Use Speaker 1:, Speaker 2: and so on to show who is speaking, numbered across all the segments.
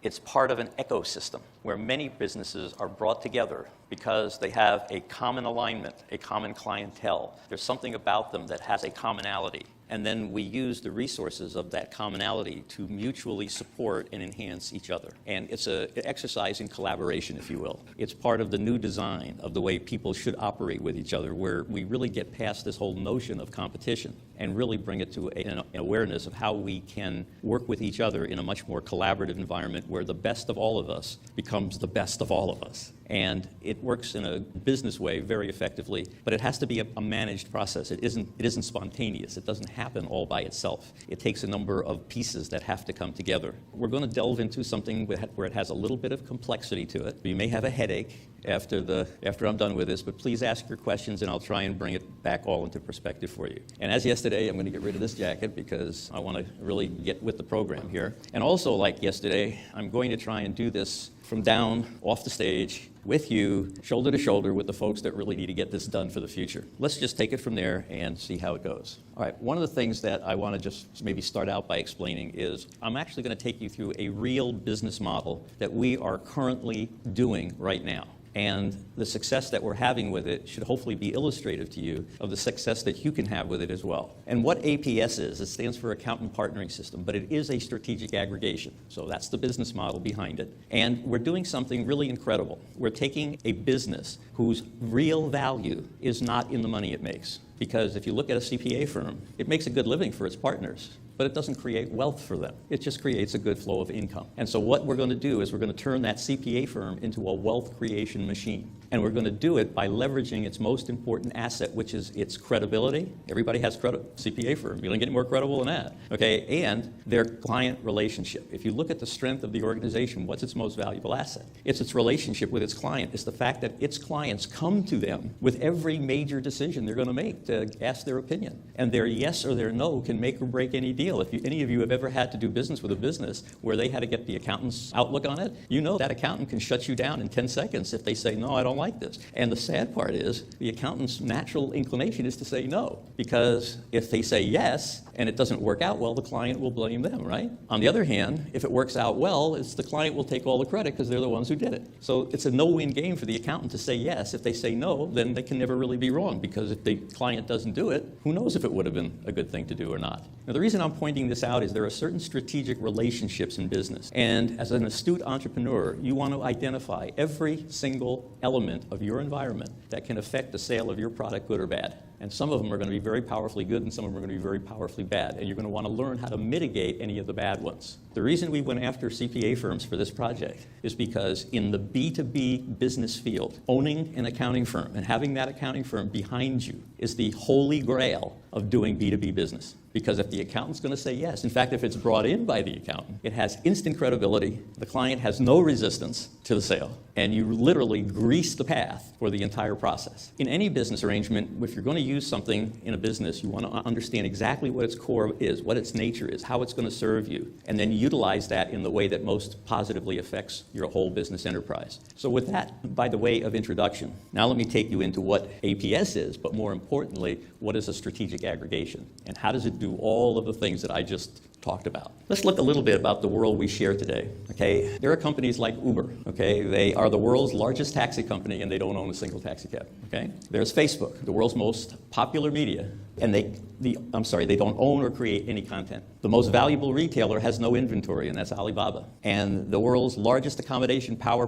Speaker 1: It's part of an ecosystem where many businesses are brought together because they have a common alignment, a common clientele. There's something about them that has a commonality. And then we use the resources of that commonality to mutually support and enhance each other. And it's an exercise in collaboration, if you will. It's part of the new design of the way people should operate with each other, where we really get past this whole notion of competition and really bring it to an awareness of how we can work with each other in a much more collaborative environment where the best of all of us becomes the best of all of us. And it works in a business way very effectively, but it has to be a managed process. It isn't spontaneous. It doesn't happen all by itself. It takes a number of pieces that have to come together. We're going to delve into something where it has a little bit of complexity to it. You may have a headache after I'm done with this, but please ask your questions and I'll try and bring it back all into perspective for you. And as yesterday, I'm going to get rid of this jacket because I want to really get with the program here. And also, like yesterday, I'm going to try and do this from down off the stage with you, shoulder to shoulder with the folks that really need to get this done for the future. Let's just take it from there and see how it goes. All right, one of the things that I want to just maybe start out by explaining is I'm actually going to take you through a real business model that we are currently doing right now. And the success that we're having with it should hopefully be illustrative to you of the success that you can have with it as well. And what APS is, it stands for Accountant Partnering System, but it is a strategic aggregation. So that's the business model behind it. And we're doing something really incredible. We're taking a business whose real value is not in the money it makes. Because if you look at a CPA firm, it makes a good living for its partners, but it doesn't create wealth for them. It just creates a good flow of income. And so what we're going to do is we're going to turn that CPA firm into a wealth creation machine. And we're going to do it by leveraging its most important asset, which is its credibility. Everybody has CPA firm. You don't get any more credible than that. Okay? And their client relationship. If you look at the strength of the organization, what's its most valuable asset? It's its relationship with its client. It's the fact that its clients come to them with every major decision they're going to make to ask their opinion. And their yes or their no can make or break any deal. If any of you have ever had to do business with a business where they had to get the accountant's outlook on it, you know that accountant can shut you down in 10 seconds if they say, no, I don't like this. And the sad part is the accountant's natural inclination is to say no, because if they say yes and it doesn't work out well, the client will blame them, right? On the other hand, if it works out well, it's the client will take all the credit because they're the ones who did it. So it's a no-win game for the accountant to say yes. If they say no, then they can never really be wrong, because if the client doesn't do it, who knows if it would have been a good thing to do or not. Now, the reason I'm pointing this out is there are certain strategic relationships in business. And as an astute entrepreneur, you want to identify every single element of your environment that can affect the sale of your product, good or bad. And some of them are going to be very powerfully good and some of them are going to be very powerfully bad. And you're going to want to learn how to mitigate any of the bad ones. The reason we went after CPA firms for this project is because in the B2B business field, owning an accounting firm and having that accounting firm behind you is the holy grail of doing B2B business. Because if the accountant's going to say yes, in fact, if it's brought in by the accountant, it has instant credibility, the client has no resistance to the sale, and you literally grease the path for the entire process. In any business arrangement, if you're going to use something in a business, you want to understand exactly what its core is, what its nature is, how it's going to serve you, and then utilize that in the way that most positively affects your whole business enterprise. So with that, by the way of introduction, now let me take you into what APS is, but more importantly, what is a strategic aggregation, and how does it do all of the things that I just talked about. Let's look a little bit about the world we share today, okay? There are companies like Uber, okay? They are the world's largest taxi company and they don't own a single taxi cab, okay? There's Facebook, the world's most popular media, and they don't own or create any content. The most valuable retailer has no inventory, and that's Alibaba. And the world's largest accommodation provider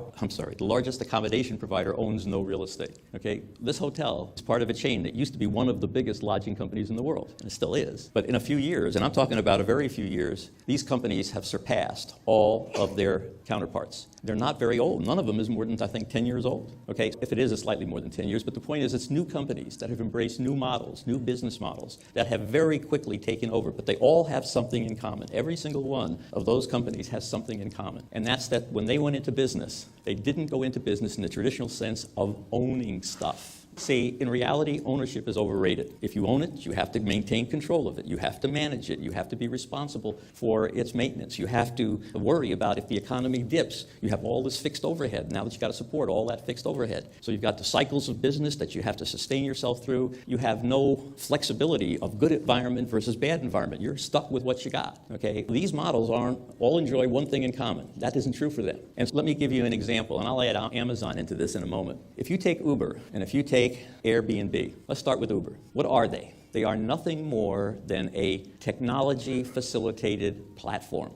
Speaker 1: owns no real estate, okay? This hotel is part of a chain that used to be one of the biggest lodging companies in the world, and it still is. But in a few years, and I'm talking about a very few years, these companies have surpassed all of their counterparts. They're not very old. None of them is more than, I think, 10 years old. Okay, if it is, it's slightly more than 10 years, but the point is it's new companies that have embraced new models, new business models, that have very quickly taken over, but they all have something in common. Every single one of those companies has something in common, and that's that when they went into business, they didn't go into business in the traditional sense of owning stuff. See, in reality, ownership is overrated. If you own it, you have to maintain control of it. You have to manage it. You have to be responsible for its maintenance. You have to worry about if the economy dips. You have all this fixed overhead. Now that you've got to support all that fixed overhead. So you've got the cycles of business that you have to sustain yourself through. You have no flexibility of good environment versus bad environment. You're stuck with what you got, okay? These models all enjoy one thing in common. That isn't true for them. And so let me give you an example, and I'll add Amazon into this in a moment. If you take Uber and if you take Airbnb, let's start with Uber. What are they? They are nothing more than a technology-facilitated platform.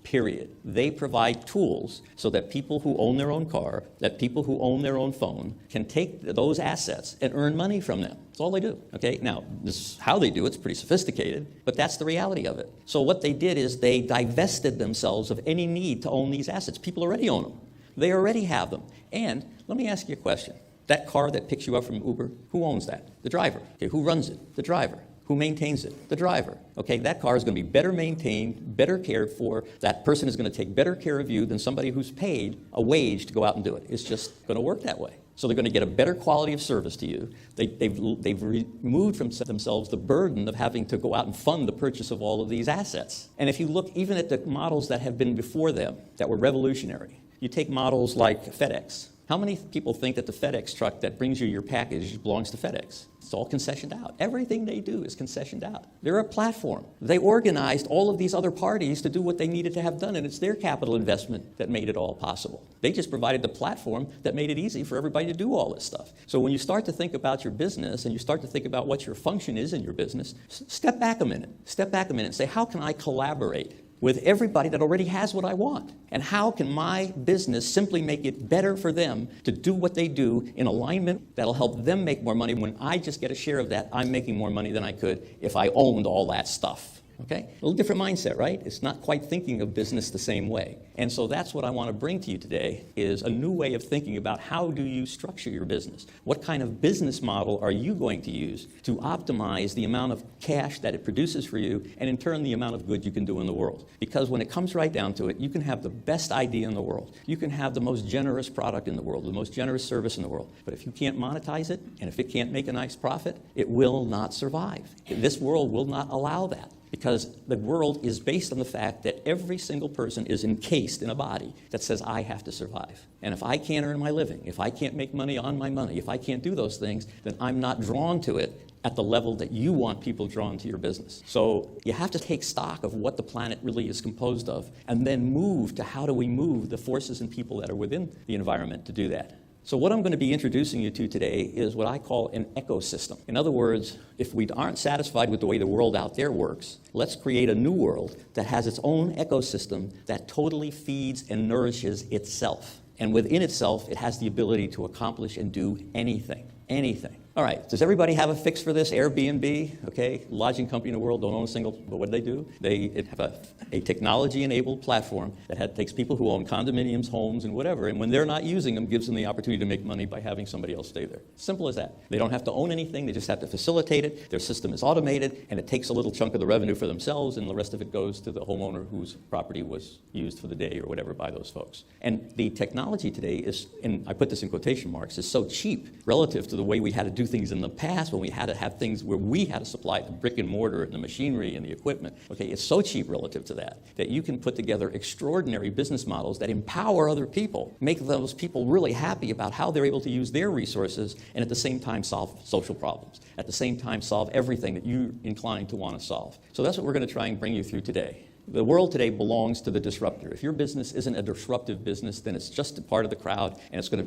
Speaker 1: Period. They provide tools so that people who own their own car, that people who own their own phone, can take those assets and earn money from them. That's all they do, okay? Now, this is how they do it. It's pretty sophisticated, but that's the reality of it. So what they did is they divested themselves of any need to own these assets. People already own them. They already have them. And let me ask you a question. That car that picks you up from Uber, who owns that? The driver. Okay, who runs it? The driver. Who maintains it? The driver. Okay, that car is going to be better maintained, better cared for. That person is going to take better care of you than somebody who's paid a wage to go out and do it. It's just going to work that way. So they're going to get a better quality of service to you. They've removed from themselves the burden of having to go out and fund the purchase of all of these assets. And if you look even at the models that have been before them that were revolutionary, you take models like FedEx. How many people think that the FedEx truck that brings you your package belongs to FedEx? It's all concessioned out. Everything they do is concessioned out. They're a platform. They organized all of these other parties to do what they needed to have done, and it's their capital investment that made it all possible. They just provided the platform that made it easy for everybody to do all this stuff. So when you start to think about your business and you start to think about what your function is in your business, step back a minute. Step back a minute and say, how can I collaborate with everybody that already has what I want? And how can my business simply make it better for them to do what they do in alignment that'll help them make more money? When I just get a share of that, I'm making more money than I could if I owned all that stuff. Okay? A little different mindset, right? It's not quite thinking of business the same way. And so that's what I want to bring to you today, is a new way of thinking about how do you structure your business? What kind of business model are you going to use to optimize the amount of cash that it produces for you, and in turn the amount of good you can do in the world? Because when it comes right down to it, you can have the best idea in the world. You can have the most generous product in the world, the most generous service in the world. But if you can't monetize it, and if it can't make a nice profit, it will not survive. This world will not allow that. Because the world is based on the fact that every single person is encased in a body that says, I have to survive. And if I can't earn my living, if I can't make money on my money, if I can't do those things, then I'm not drawn to it at the level that you want people drawn to your business. So you have to take stock of what the planet really is composed of, and then move to how do we move the forces and people that are within the environment to do that. So what I'm going to be introducing you to today is what I call an ecosystem. In other words, if we aren't satisfied with the way the world out there works, let's create a new world that has its own ecosystem that totally feeds and nourishes itself. And within itself, it has the ability to accomplish and do anything. Anything. All right, does everybody have a fix for this? Airbnb, okay, lodging company in the world, don't own a single, but what do? They have a technology-enabled platform that takes people who own condominiums, homes, and whatever, and when they're not using them, gives them the opportunity to make money by having somebody else stay there. Simple as that. They don't have to own anything, they just have to facilitate it. Their system is automated, and it takes a little chunk of the revenue for themselves, and the rest of it goes to the homeowner whose property was used for the day or whatever by those folks. And the technology today is, and I put this in quotation marks, is so cheap relative to the way we had to do things in the past, when we had to have things where we had to supply the brick and mortar and the machinery and the equipment. Okay, it's so cheap relative to that you can put together extraordinary business models that empower other people, make those people really happy about how they're able to use their resources, and at the same time solve social problems, at the same time solve everything that you're inclined to want to solve. So that's what we're going to try and bring you through today. The world today belongs to the disruptor. If your business isn't a disruptive business, then it's just a part of the crowd, and it's going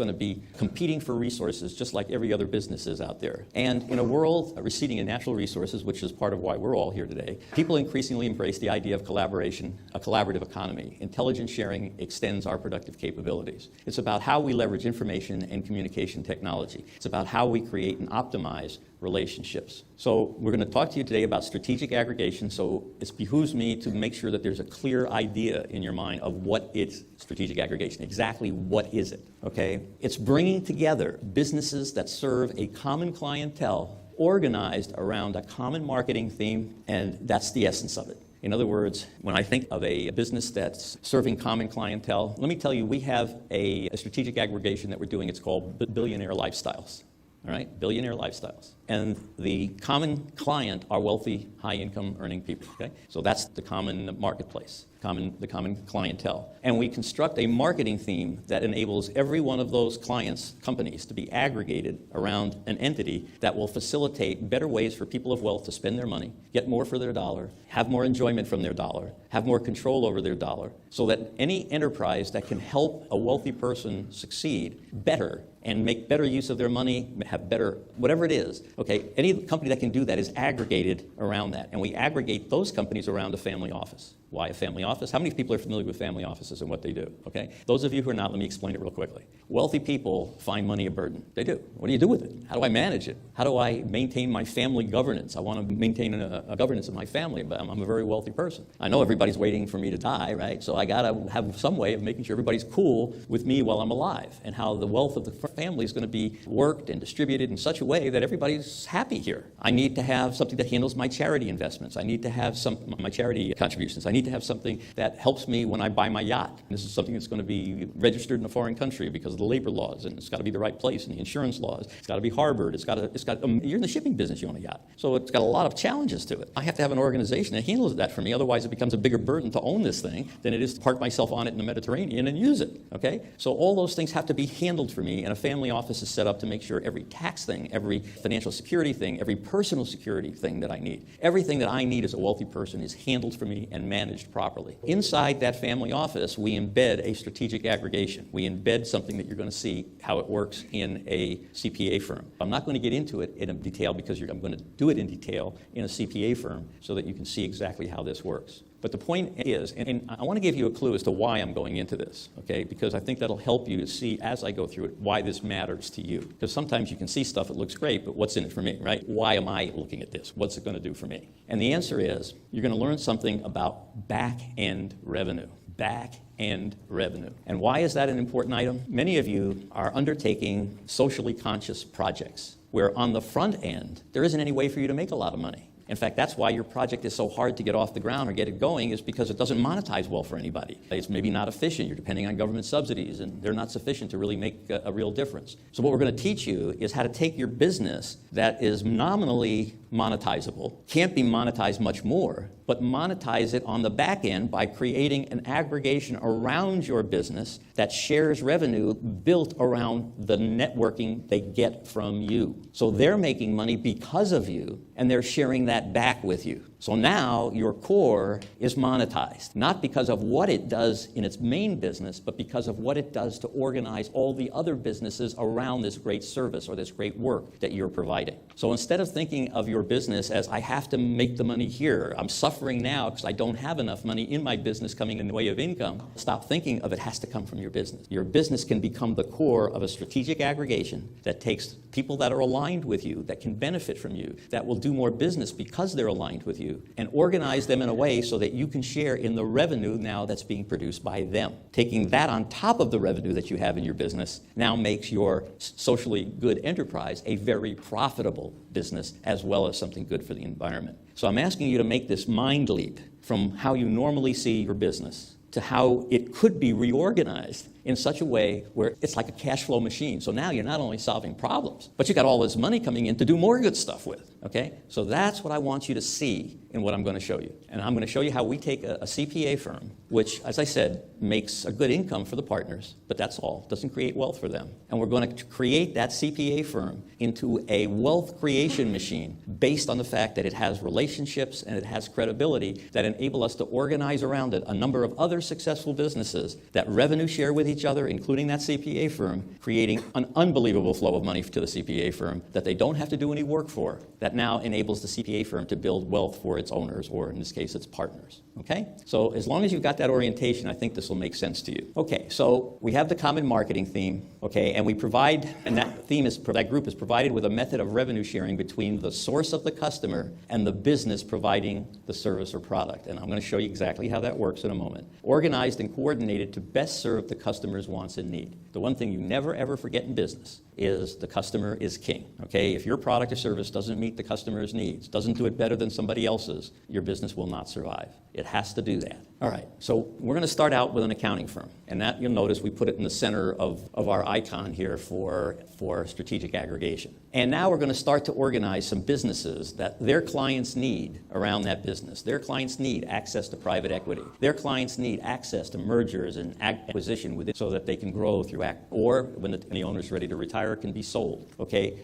Speaker 1: to be competing for resources just like every other business is out there. And in a world receding in natural resources, which is part of why we're all here today, people increasingly embrace the idea of collaboration, a collaborative economy. Intelligence sharing extends our productive capabilities. It's about how we leverage information and communication technology. It's about how we create and optimize relationships. So we're going to talk to you today about strategic aggregation, so it behooves me to make sure that there's a clear idea in your mind of what is strategic aggregation. Exactly what is it, okay? It's bringing together businesses that serve a common clientele organized around a common marketing theme, and that's the essence of it. In other words, when I think of a business that's serving common clientele, let me tell you, we have a strategic aggregation that we're doing. It's called Billionaire Lifestyles. all right? Billionaire lifestyles. And the common client are wealthy, high-income earning people, okay? So that's the common marketplace, the common clientele. And we construct a marketing theme that enables every one of those clients, companies, to be aggregated around an entity that will facilitate better ways for people of wealth to spend their money, get more for their dollar, have more enjoyment from their dollar, have more control over their dollar, so that any enterprise that can help a wealthy person succeed better and make better use of their money, have better, whatever it is, okay, any company that can do that is aggregated around that. And we aggregate those companies around a family office. Why a family office? How many people are familiar with family offices and what they do, okay? Those of you who are not, let me explain it real quickly. Wealthy people find money a burden. They do. What do you do with it? How do I manage it? How do I maintain my family governance? I want to maintain a governance of my family, but I'm a very wealthy person. I know everybody's waiting for me to die, right? So I got to have some way of making sure everybody's cool with me while I'm alive, and how the wealth of the family is going to be worked and distributed in such a way that everybody's happy here. I need to have something that handles my charity investments. I need to have my charity contributions. I need to have something that helps me when I buy my yacht. This is something that's going to be registered in a foreign country because of the labor laws, and it's got to be the right place, and the insurance laws. It's got to be harbored. You're in the shipping business, you own a yacht. So it's got a lot of challenges to it. I have to have an organization that handles that for me. Otherwise, it becomes a bigger burden to own this thing than it is to park myself on it in the Mediterranean and use it, okay? So all those things have to be handled for me, and a family office is set up to make sure every tax thing, every financial security thing, every personal security thing that I need, everything that I need as a wealthy person is handled for me and managed properly. Inside that family office, we embed a strategic aggregation. We embed something that you're going to see how it works in a CPA firm. I'm not going to get into it in detail because I'm going to do it in detail in a CPA firm so that you can see exactly how this works. But the point is, and I want to give you a clue as to why I'm going into this, okay? Because I think that'll help you to see, as I go through it, why this matters to you. Because sometimes you can see stuff that looks great, but what's in it for me, right? Why am I looking at this? What's it going to do for me? And the answer is, you're going to learn something about back-end revenue. Back-end revenue. And why is that an important item? Many of you are undertaking socially conscious projects, where on the front end, there isn't any way for you to make a lot of money. In fact, that's why your project is so hard to get off the ground or get it going, is because it doesn't monetize well for anybody. It's maybe not efficient. You're depending on government subsidies, and they're not sufficient to really make a real difference. So what we're going to teach you is how to take your business that is nominally monetizable, can't be monetized much more, but monetize it on the back end by creating an aggregation around your business that shares revenue built around the networking they get from you. So they're making money because of you, and they're sharing that back with you. So now your core is monetized, not because of what it does in its main business, but because of what it does to organize all the other businesses around this great service or this great work that you're providing. So instead of thinking of your business as, I have to make the money here, I'm suffering now because I don't have enough money in my business coming in the way of income, stop thinking of it has to come from your business. Your business can become the core of a strategic aggregation that takes people that are aligned with you, that can benefit from you, that will do more business because they're aligned with you, and organize them in a way so that you can share in the revenue now that's being produced by them. Taking that on top of the revenue that you have in your business now makes your socially good enterprise a very profitable business, as well as something good for the environment. So I'm asking you to make this mind leap from how you normally see your business to how it could be reorganized in such a way where it's like a cash flow machine. So now you're not only solving problems, but you got all this money coming in to do more good stuff with, okay? So that's what I want you to see in what I'm going to show you. And I'm going to show you how we take a CPA firm, which, as I said, makes a good income for the partners, but that's all. It doesn't create wealth for them. And we're going to create that CPA firm into a wealth creation machine based on the fact that it has relationships and it has credibility that enable us to organize around it a number of other successful businesses that revenue share with each other, including that CPA firm, creating an unbelievable flow of money to the CPA firm that they don't have to do any work for, that now enables the CPA firm to build wealth for its owners, or in this case, its partners. Okay? So as long as you've got that orientation, I think this will make sense to you. Okay, so we have the common marketing theme, okay, and we provide, and that group is provided with a method of revenue sharing between the source of the customer and the business providing the service or product. And I'm going to show you exactly how that works in a moment. Organized and coordinated to best serve the customer's wants and need. The one thing you never ever forget in business is the customer is king, okay? If your product or service doesn't meet the customer's needs, doesn't do it better than somebody else's, your business will not survive. It has to do that. All right, so we're going to start out with an accounting firm. And that, you'll notice, we put it in the center of our icon here for strategic aggregation. And now we're going to start to organize some businesses that their clients need around that business. Their clients need access to private equity. Their clients need access to mergers and acquisition with it so that they can grow through or when the owner's ready to retire, it can be sold. Okay,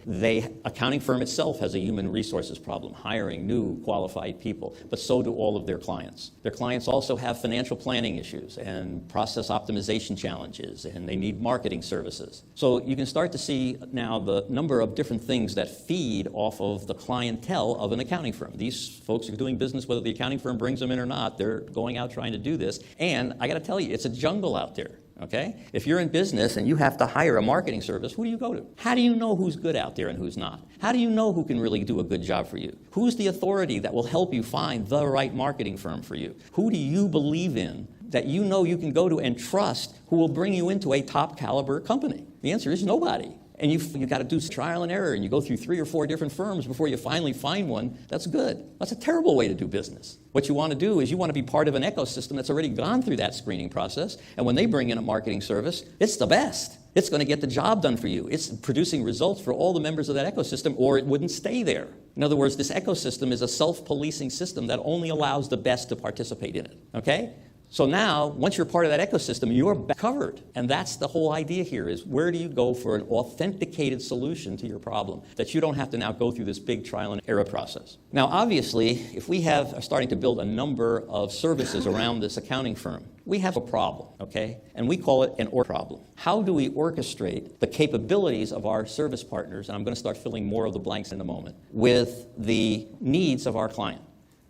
Speaker 1: accounting firm itself has a human resources problem, hiring new qualified people, but so do all of their clients. Their clients also have financial planning issues and process optimization challenges, and they need marketing services. So you can start to see now the number of different things that feed off of the clientele of an accounting firm. These folks are doing business whether the accounting firm brings them in or not. They're going out trying to do this. And I got to tell you, it's a jungle out there. Okay? If you're in business and you have to hire a marketing service, who do you go to? How do you know who's good out there and who's not? How do you know who can really do a good job for you? Who's the authority that will help you find the right marketing firm for you? Who do you believe in that you know you can go to and trust who will bring you into a top caliber company? The answer is nobody. And you've got to do trial and error, and you go through 3 or 4 different firms before you finally find one that's good. That's a terrible way to do business. What you want to do is you want to be part of an ecosystem that's already gone through that screening process, and when they bring in a marketing service, it's the best. It's going to get the job done for you. It's producing results for all the members of that ecosystem, or it wouldn't stay there. In other words, this ecosystem is a self-policing system that only allows the best to participate in it. Okay? So now, once you're part of that ecosystem, you're covered. And that's the whole idea here, is where do you go for an authenticated solution to your problem that you don't have to now go through this big trial and error process. Now, obviously, if we are starting to build a number of services around this accounting firm, we have a problem, okay? And we call it an problem. How do we orchestrate the capabilities of our service partners, and I'm going to start filling more of the blanks in a moment, with the needs of our client?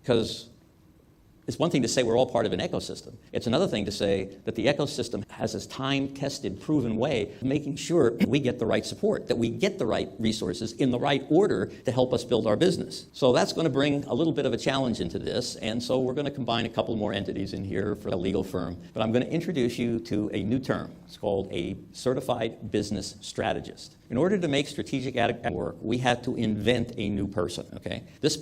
Speaker 1: Because it's one thing to say we're all part of an ecosystem. It's another thing to say that the ecosystem has this time-tested, proven way of making sure we get the right support, that we get the right resources in the right order to help us build our business. So that's going to bring a little bit of a challenge into this, and so we're going to combine a couple more entities in here for a legal firm. But I'm going to introduce you to a new term. It's called a certified business strategist. In order to make strategic work, we had to invent a new person, okay? This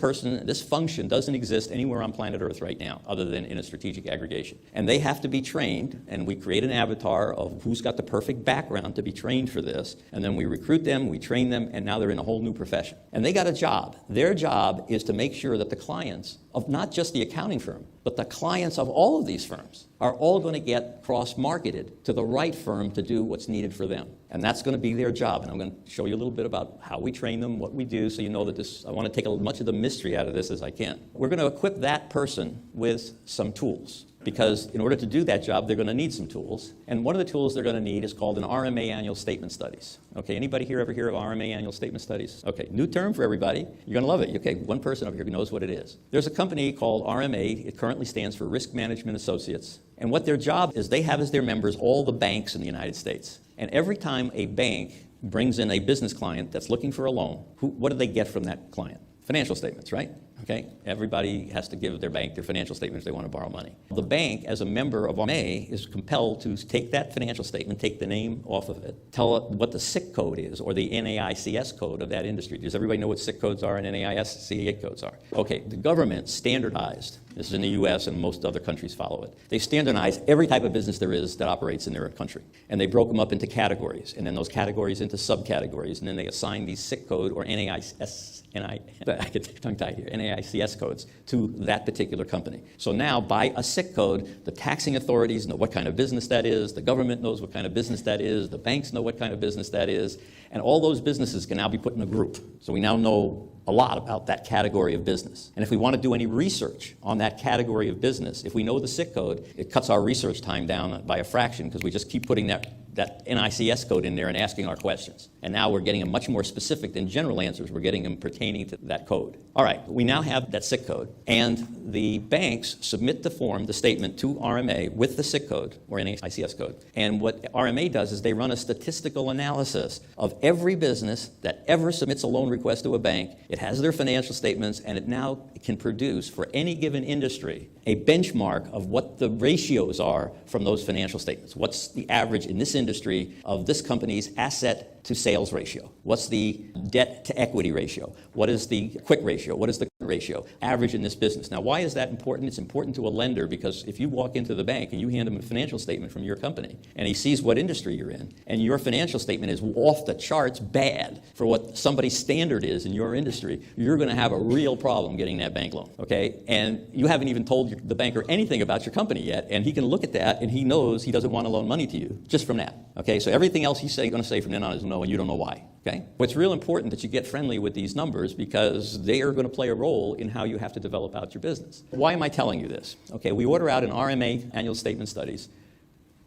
Speaker 1: function doesn't exist anywhere on planet Earth right now, other than in a strategic aggregation. And they have to be trained, and we create an avatar of who's got the perfect background to be trained for this, and then we recruit them, we train them, and now they're in a whole new profession. And they got a job. Their job is to make sure that the clients of not just the accounting firm, but the clients of all of these firms are all going to get cross-marketed to the right firm to do what's needed for them. And that's going to be their job. And I'm going to show you a little bit about how we train them, what we do, so you know that I want to take as much of the mystery out of this as I can. We're going to equip that person with some tools, because in order to do that job, they're going to need some tools. And one of the tools they're going to need is called an RMA Annual Statement Studies. Okay, anybody here ever hear of RMA Annual Statement Studies? Okay, new term for everybody. You're going to love it. Okay, one person over here knows what it is. There's a company called RMA. It currently stands for Risk Management Associates. And what their job is, they have as their members all the banks in the United States. And every time a bank brings in a business client that's looking for a loan, what do they get from that client? Financial statements, right? Okay, everybody has to give their bank their financial statements if they want to borrow money. The bank, as a member of RMA, is compelled to take that financial statement, take the name off of it, tell it what the SIC code is, or the NAICS code of that industry. Does everybody know what SIC codes are and NAICS codes are? Okay, the government standardized, this is in the US and most other countries follow it, they standardized every type of business there is that operates in their country. And they broke them up into categories, and then those categories into subcategories, and then they assigned these SIC code or I get tongue-tied here, NAICS codes to that particular company. So now, by a SIC code, the taxing authorities know what kind of business that is, the government knows what kind of business that is, the banks know what kind of business that is, and all those businesses can now be put in a group. So we now know a lot about that category of business. And if we want to do any research on that category of business, if we know the SIC code, it cuts our research time down by a fraction, because we just keep putting that NICS code in there and asking our questions. And now we're getting them much more specific than general answers. We're getting them pertaining to that code. All right, we now have that SIC code, and the banks submit the form, the statement, to RMA with the SIC code or NICS code. And what RMA does is they run a statistical analysis of every business that ever submits a loan request to a bank. It has their financial statements, and it now can produce for any given industry a benchmark of what the ratios are from those financial statements. What's the average in this industry of this company's asset to sales ratio? What's the debt to equity ratio? What is the quick ratio? What is the ratio, average in this business. Now, why is that important? It's important to a lender because if you walk into the bank and you hand him a financial statement from your company and he sees what industry you're in and your financial statement is off the charts bad for what somebody's standard is in your industry, you're going to have a real problem getting that bank loan, okay? And you haven't even told the banker anything about your company yet, and he can look at that and he knows he doesn't want to loan money to you just from that, okay? So everything else he's going to say from then on is no, and you don't know why, okay? But it's real important that you get friendly with these numbers because they are going to play a role in how you have to develop out your business. Why am I telling you this? Okay, we order out an RMA, annual statement studies,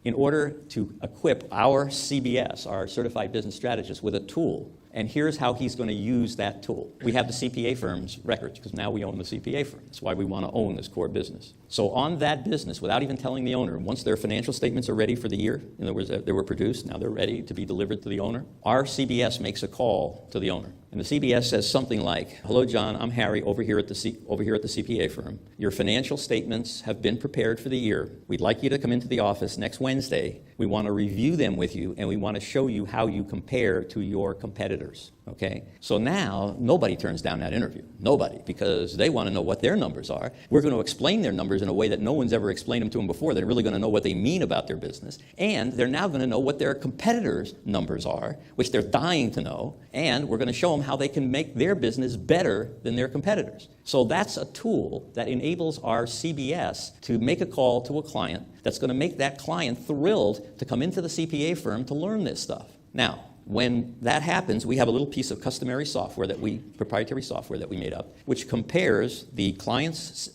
Speaker 1: in order to equip our CBS, our certified business strategist, with a tool. And here's how he's going to use that tool. We have the CPA firm's records because now we own the CPA firm. That's why we want to own this core business. So on that business, without even telling the owner, once their financial statements are ready for the year, in other words, they were produced, now they're ready to be delivered to the owner, our CBS makes a call to the owner. And the CBS says something like, "Hello, John, I'm Harry over here at the CPA firm. Your financial statements have been prepared for the year. We'd like you to come into the office next Wednesday. We want to review them with you, and we want to show you how you compare to your competitors." Okay? So now, nobody turns down that interview. Nobody, because they want to know what their numbers are. We're going to explain their numbers in a way that no one's ever explained them to them before. They're really going to know what they mean about their business. And they're now going to know what their competitors' numbers are, which they're dying to know. And we're going to show them how they can make their business better than their competitors. So that's a tool that enables our CBS to make a call to a client that's going to make that client thrilled to come into the CPA firm to learn this stuff. Now, when that happens, we have a little piece of customary software proprietary software that we made up, which compares the client's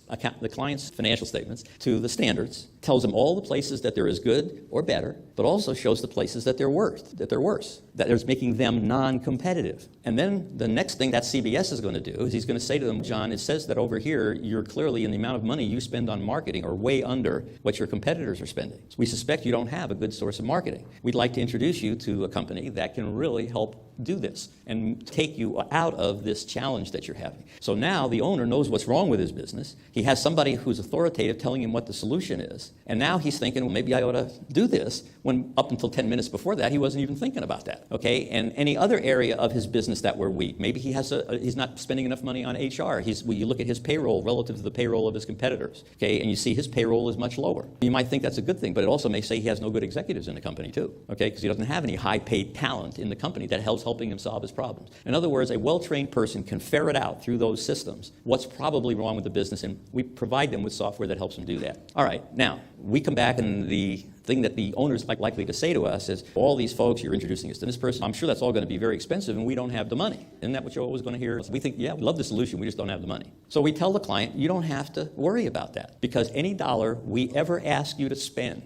Speaker 1: financial statements to the standards, tells them all the places that they're as good or better, but also shows the places that they're worse, that is making them non-competitive. And then the next thing that CBS is going to do is he's going to say to them, "John, it says that over here you're clearly in the amount of money you spend on marketing are way under what your competitors are spending. So we suspect you don't have a good source of marketing. We'd like to introduce you to a company that can really help do this and take you out of this challenge that you're having." So now the owner knows what's wrong with his business. He has somebody who's authoritative telling him what the solution is. And now he's thinking, well, maybe I ought to do this, when up until 10 minutes before that, he wasn't even thinking about that, okay? And any other area of his business that we're weak, maybe he's not spending enough money on HR. You look at his payroll relative to the payroll of his competitors, okay? And you see his payroll is much lower. You might think that's a good thing, but it also may say he has no good executives in the company too, okay? Because he doesn't have any high-paid talent in the company that helping him solve his problems. In other words, a well-trained person can ferret out through those systems what's probably wrong with the business, and we provide them with software that helps them do that. All right, now, we come back and the thing that the owner's likely to say to us is, all these folks, you're introducing us to this person, I'm sure that's all going to be very expensive and we don't have the money. Isn't that what you're always going to hear? We think, yeah, we love the solution, we just don't have the money. So we tell the client, you don't have to worry about that, because any dollar we ever ask you to spend,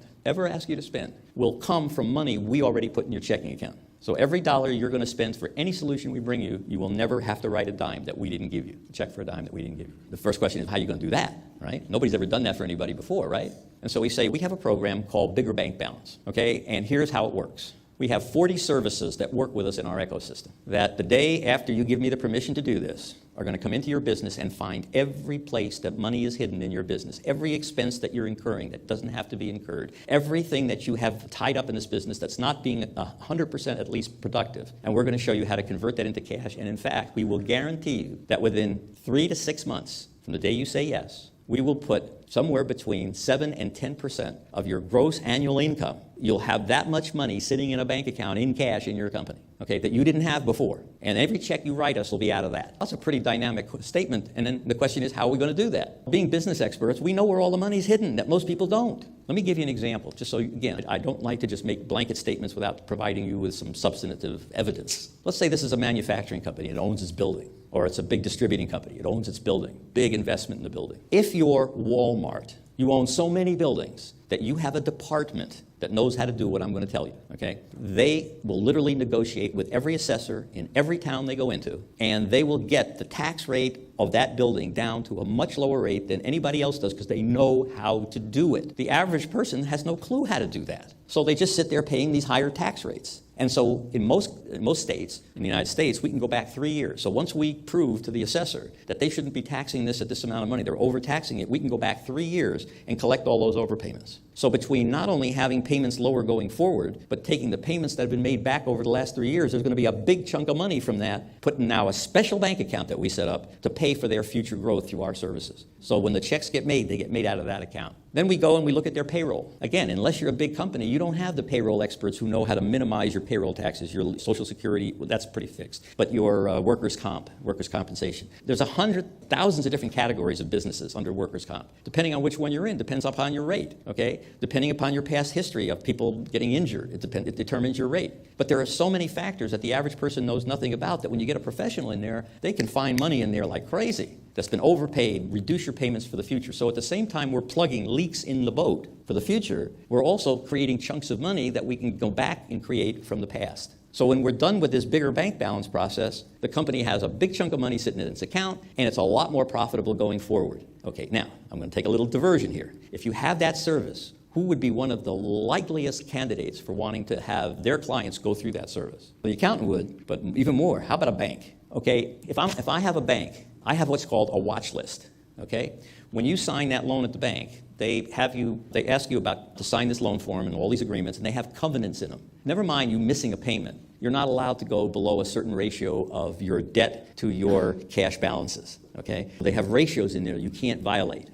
Speaker 1: will come from money we already put in your checking account. So every dollar you're going to spend for any solution we bring you, you will never have to write a dime that we didn't give you, a check for a dime that we didn't give you. The first question is, how are you going to do that, right? Nobody's ever done that for anybody before, right? And so we say, we have a program called Bigger Bank Balance, okay? And here's how it works. We have 40 services that work with us in our ecosystem that the day after you give me the permission to do this are going to come into your business and find every place that money is hidden in your business, every expense that you're incurring that doesn't have to be incurred, everything that you have tied up in this business that's not being 100% at least productive. And we're going to show you how to convert that into cash. And in fact, we will guarantee you that within 3 to 6 months from the day you say yes, we will put somewhere between 7 and 10% of your gross annual income. You'll have that much money sitting in a bank account in cash in your company, okay, that you didn't have before. And every check you write us will be out of that. That's a pretty dynamic statement. And then the question is, how are we going to do that? Being business experts, we know where all the money's hidden that most people don't. Let me give you an example, just so, again, I don't like to just make blanket statements without providing you with some substantive evidence. Let's say this is a manufacturing company. It owns its building. Or it's a big distributing company. It owns its building. Big investment in the building. If you're Walmart, you own so many buildings that you have a department that knows how to do what I'm going to tell you, okay? They will literally negotiate with every assessor in every town they go into, and they will get the tax rate of that building down to a much lower rate than anybody else does because they know how to do it. The average person has no clue how to do that. So they just sit there paying these higher tax rates. And so in most states, in the United States, we can go back 3 years. So once we prove to the assessor that they shouldn't be taxing this at this amount of money, they're overtaxing it, we can go back 3 years and collect all those overpayments. So between not only having payments lower going forward, but taking the payments that have been made back over the last 3 years, there's going to be a big chunk of money from that, put in now a special bank account that we set up to pay for their future growth through our services. So when the checks get made, they get made out of that account. Then we go and we look at their payroll. Again, unless you're a big company, you don't have the payroll experts who know how to minimize your payroll taxes, your Social Security, well, that's pretty fixed, but your workers' compensation. There's thousands of different categories of businesses under workers' comp. Depending on which one you're in, depends upon your rate, okay? Depending upon your past history of people getting injured, it determines your rate. But there are so many factors that the average person knows nothing about that when you get a professional in there, they can find money in there like crazy that's been overpaid, reduce your payments for the future. So at the same time we're plugging leaks in the boat for the future, we're also creating chunks of money that we can go back and create from the past. So when we're done with this bigger bank balance process, the company has a big chunk of money sitting in its account, and it's a lot more profitable going forward. Okay, now, I'm going to take a little diversion here. If you have that service, who would be one of the likeliest candidates for wanting to have their clients go through that service? Well, the accountant would, but even more, how about a bank? Okay, if I have a bank, I have what's called a watch list. Okay? When you sign that loan at the bank, they ask you to sign this loan form and all these agreements, and they have covenants in them. Never mind you missing a payment. You're not allowed to go below a certain ratio of your debt to your cash balances. Okay? They have ratios in there you can't violate.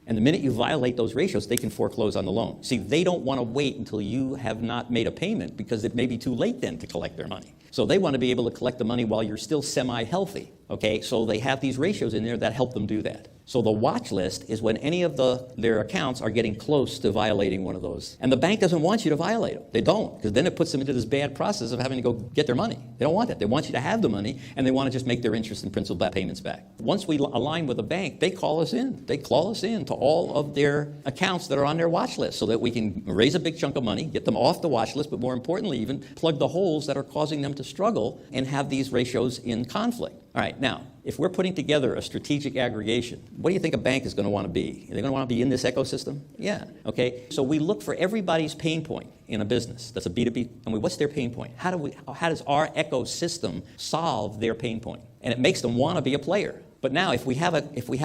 Speaker 1: And the minute you violate those ratios, they can foreclose on the loan. See, they don't want to wait until you have not made a payment because it may be too late then to collect their money. So they want to be able to collect the money while you're still semi-healthy. Okay, so they have these ratios in there that help them do that. So the watch list is when any of their accounts are getting close to violating one of those. And the bank doesn't want you to violate them. They don't, because then it puts them into this bad process of having to go get their money. They don't want that. They want you to have the money, and they want to just make their interest and principal payments back. Once we align with a bank, they call us in. They call us in to all of their accounts that are on their watch list so that we can raise a big chunk of money, get them off the watch list, but more importantly even, plug the holes that are causing them to struggle and have these ratios in conflict. All right, now, if we're putting together a strategic aggregation, what do you think a bank is going to want to be? Are they going to want to be in this ecosystem? Yeah, okay. So we look for everybody's pain point in a business that's a B2B. And what's their pain point? How does our ecosystem solve their pain point? And it makes them want to be a player. But now, if we have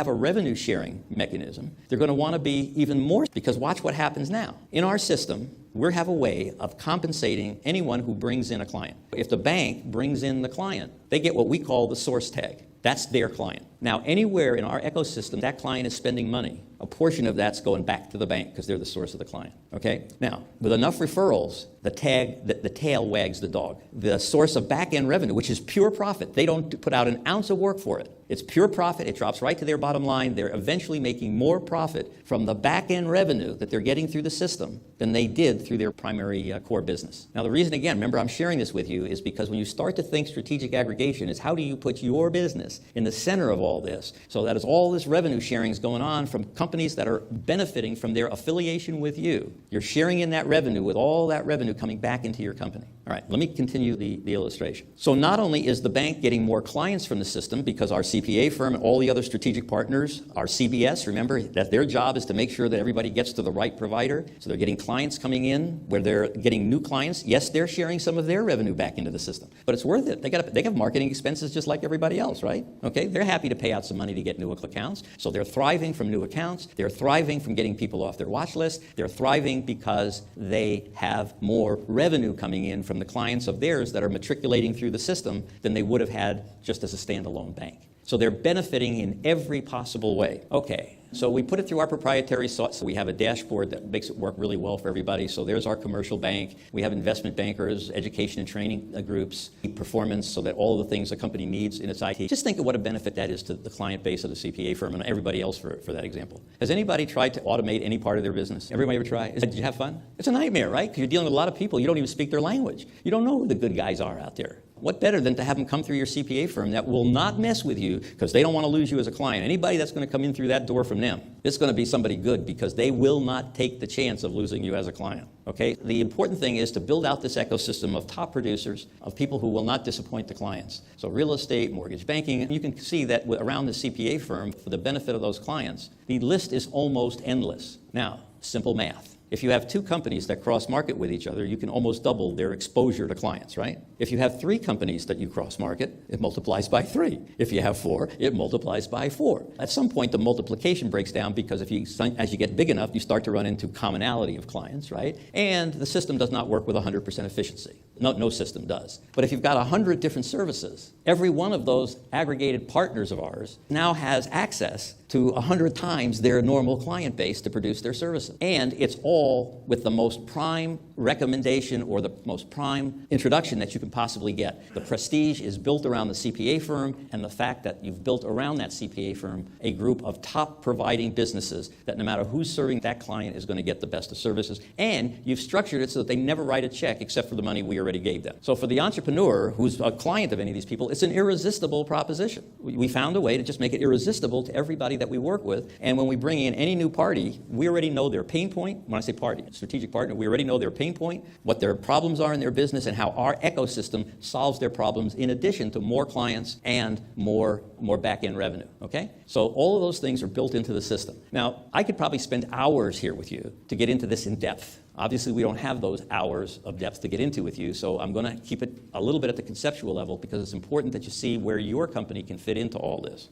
Speaker 1: a revenue sharing mechanism, they're going to want to be even more, because watch what happens now. In our system, we have a way of compensating anyone who brings in a client. If the bank brings in the client, they get what we call the source tag. That's their client. Now, anywhere in our ecosystem that client is spending money, a portion of that's going back to the bank because they're the source of the client. Okay? Now, with enough referrals, the tail wags the dog. The source of back-end revenue, which is pure profit, they don't put out an ounce of work for it. It's pure profit. It drops right to their bottom line. They're eventually making more profit from the back-end revenue that they're getting through the system than they did through their primary core business. Now, the reason, again, remember I'm sharing this with you, is because when you start to think strategic aggregation is how do you put your business in the center of all this, so that as all this revenue sharing is going on from companies that are benefiting from their affiliation with you, you're sharing in that revenue with all that revenue coming back into your company. All right, let me continue the illustration. So not only is the bank getting more clients from the system because our CPA firm and all the other strategic partners, our CBS, remember that their job is to make sure that everybody gets to the right provider. So they're getting clients coming in where they're getting new clients. Yes, they're sharing some of their revenue back into the system, but it's worth it. They have marketing expenses just like everybody else, right? Okay, they're happy to pay out some money to get new accounts. So they're thriving from new accounts. They're thriving from getting people off their watch list. They're thriving because they have more revenue coming in from the clients of theirs that are matriculating through the system than they would have had just as a standalone bank. So they're benefiting in every possible way. Okay, so we put it through our proprietary software. So we have a dashboard that makes it work really well for everybody. So there's our commercial bank. We have investment bankers, education and training groups, performance, so that all of the things a company needs in its IT. Just think of what a benefit that is to the client base of the CPA firm and everybody else for that example. Has anybody tried to automate any part of their business? Everybody ever try? Did you have fun? It's a nightmare, right? Because you're dealing with a lot of people. You don't even speak their language. You don't know who the good guys are out there. What better than to have them come through your CPA firm that will not mess with you because they don't want to lose you as a client. Anybody that's going to come in through that door from them, it's going to be somebody good because they will not take the chance of losing you as a client. Okay? The important thing is to build out this ecosystem of top producers, of people who will not disappoint the clients. So real estate, mortgage banking, you can see that around the CPA firm, for the benefit of those clients, the list is almost endless. Now, simple math. If you have two companies that cross-market with each other, you can almost double their exposure to clients, right? If you have three companies that you cross-market, it multiplies by 3. If you have 4, it multiplies by 4. At some point, the multiplication breaks down because as you get big enough, you start to run into commonality of clients, right? And the system does not work with 100% efficiency. No system does. But if you've got 100 different services, every one of those aggregated partners of ours now has access to 100 times their normal client base to produce their services. And it's all with the most prime recommendation or the most prime introduction that you can possibly get. The prestige is built around the CPA firm, and the fact that you've built around that CPA firm a group of top providing businesses that no matter who's serving that client is going to get the best of services. And you've structured it so that they never write a check except for the money we already gave them. So for the entrepreneur who's a client of any of these people, it's an irresistible proposition. We found a way to just make it irresistible to everybody that we work with. And when we bring in any new party, we already know their pain point. When I say party, strategic partner, we already know their pain point, what their problems are in their business, and how our ecosystem solves their problems in addition to more clients and more back-end revenue, okay? So all of those things are built into the system. Now, I could probably spend hours here with you to get into this in depth. Obviously, we don't have those hours of depth to get into with you, so I'm going to keep it a little bit at the conceptual level because it's important that you see where your company can fit into all this.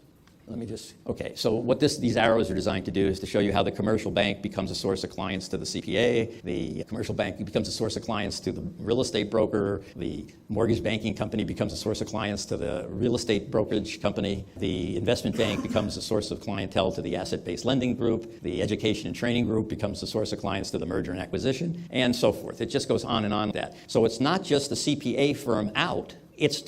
Speaker 1: Okay, so what these arrows are designed to do is to show you how the commercial bank becomes a source of clients to the CPA, the commercial bank becomes a source of clients to the real estate broker, the mortgage banking company becomes a source of clients to the real estate brokerage company, the investment bank becomes a source of clientele to the asset-based lending group, the education and training group becomes a source of clients to the merger and acquisition, and so forth. It just goes on and on with that. So it's not just the CPA firm out. It's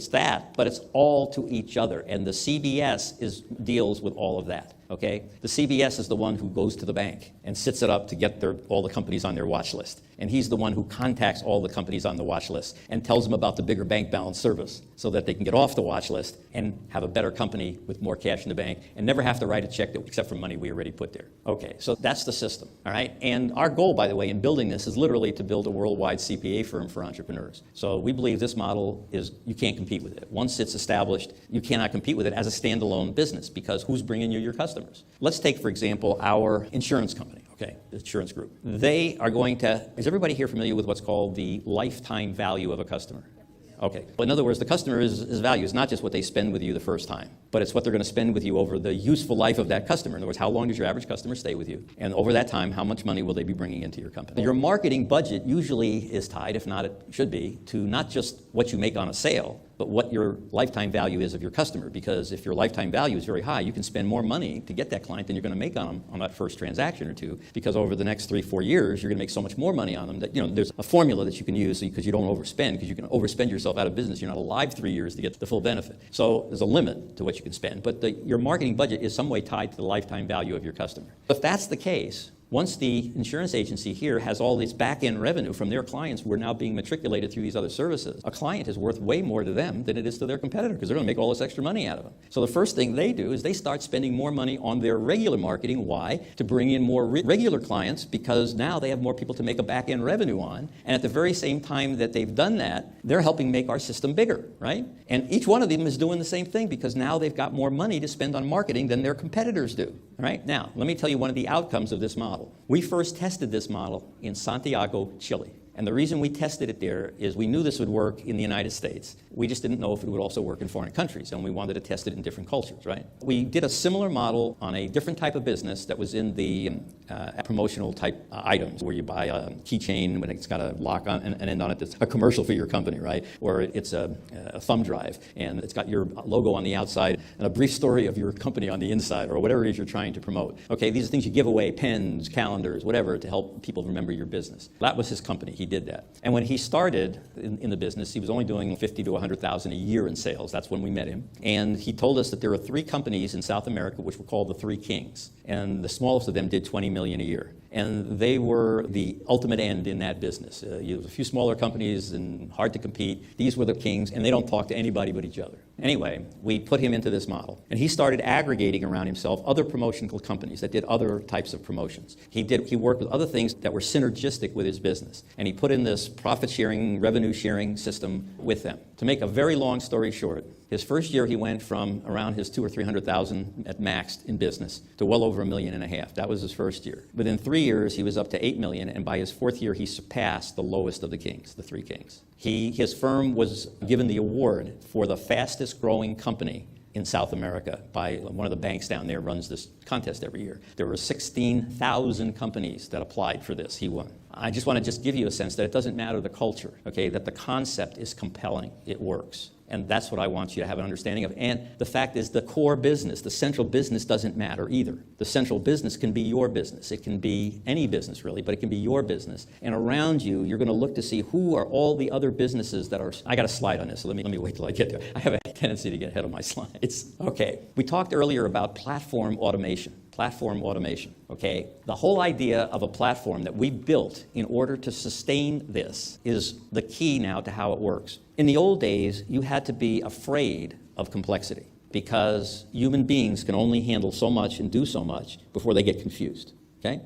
Speaker 1: that, but it's all to each other, and the CBS deals with all of that. Okay, the CBS is the one who goes to the bank and sits it up to get all the companies on their watch list, and he's the one who contacts all the companies on the watch list and tells them about the bigger bank balance service so that they can get off the watch list and have a better company with more cash in the bank and never have to write a check except for money we already put there. Okay, so that's the system. All right, and our goal, by the way, in building this is literally to build a worldwide CPA firm for entrepreneurs. So we believe this model you can't compete with it. Once it's established, you cannot compete with it as a standalone business because who's bringing you your customers? Let's take, for example, our insurance company, okay, the insurance group. They are going to, is everybody here familiar with what's called the lifetime value of a customer? Okay. Well, in other words, the customer's value is not just what they spend with you the first time, but it's what they're going to spend with you over the useful life of that customer. In other words, how long does your average customer stay with you? And over that time, how much money will they be bringing into your company? Your marketing budget usually is tied, if not it should be, to not just what you make on a sale, but what your lifetime value is of your customer. Because if your lifetime value is very high, you can spend more money to get that client than you're going to make on them on that first transaction or two. Because over the next 3-4 years, you're going to make so much more money on them that, there's a formula that you can use because you don't overspend, because you can overspend yourself out of business. You're not alive 3 years to get the full benefit. So there's a limit to what you can spend. But your marketing budget is some way tied to the lifetime value of your customer. If that's the case, once the insurance agency here has all this back-end revenue from their clients who are now being matriculated through these other services, a client is worth way more to them than it is to their competitor because they're going to make all this extra money out of them. So the first thing they do is they start spending more money on their regular marketing. Why? To bring in more regular clients, because now they have more people to make a back-end revenue on. And at the very same time that they've done that, they're helping make our system bigger, right? And each one of them is doing the same thing because now they've got more money to spend on marketing than their competitors do. All right? Now, let me tell you one of the outcomes of this model. We first tested this model in Santiago, Chile. And the reason we tested it there is we knew this would work in the United States. We just didn't know if it would also work in foreign countries, and we wanted to test it in different cultures, right? We did a similar model on a different type of business that was in the promotional type items, where you buy a keychain when it's got a lock on an end on it that's a commercial for your company, right? Or it's a thumb drive, and it's got your logo on the outside and a brief story of your company on the inside, or whatever it is you're trying to promote. Okay, these are things you give away, pens, calendars, whatever, to help people remember your business. That was his company. He did that. And when he started in the business, he was only doing $50,000 to $100,000 a year in sales. That's when we met him. And he told us that there are 3 companies in South America which were called the 3 Kings. And the smallest of them did $20 million a year. And they were the ultimate end in that business. You have a few smaller companies and hard to compete. These were the kings, and they don't talk to anybody but each other. Anyway, we put him into this model. And he started aggregating around himself other promotional companies that did other types of promotions. He worked with other things that were synergistic with his business. And he put in this profit-sharing, revenue-sharing system with them. To make a very long story short, His first year, he went from around his 200,000 or 300,000 at max in business to well over $1.5 million. That was his first year. Within 3 years, he was up to $8 million, and by his fourth year, he surpassed the lowest of the kings, the three kings. His firm was given the award for the fastest growing company in South America by one of the banks down there, runs this contest every year. There were 16,000 companies that applied for this. He won. I just want to give you a sense that it doesn't matter the culture, okay, that the concept is compelling. It works. And that's what I want you to have an understanding of. And the fact is the core business, the central business doesn't matter either. The central business can be your business. It can be any business really, but it can be your business. And around you, you're going to look to see who are all the other businesses that are, I got a slide on this, so let me wait till I get there. I have a tendency to get ahead of my slides. Okay, we talked earlier about platform automation. Platform automation, okay? The whole idea of a platform that we built in order to sustain this is the key now to how it works. In the old days, you had to be afraid of complexity because human beings can only handle so much and do so much before they get confused, okay?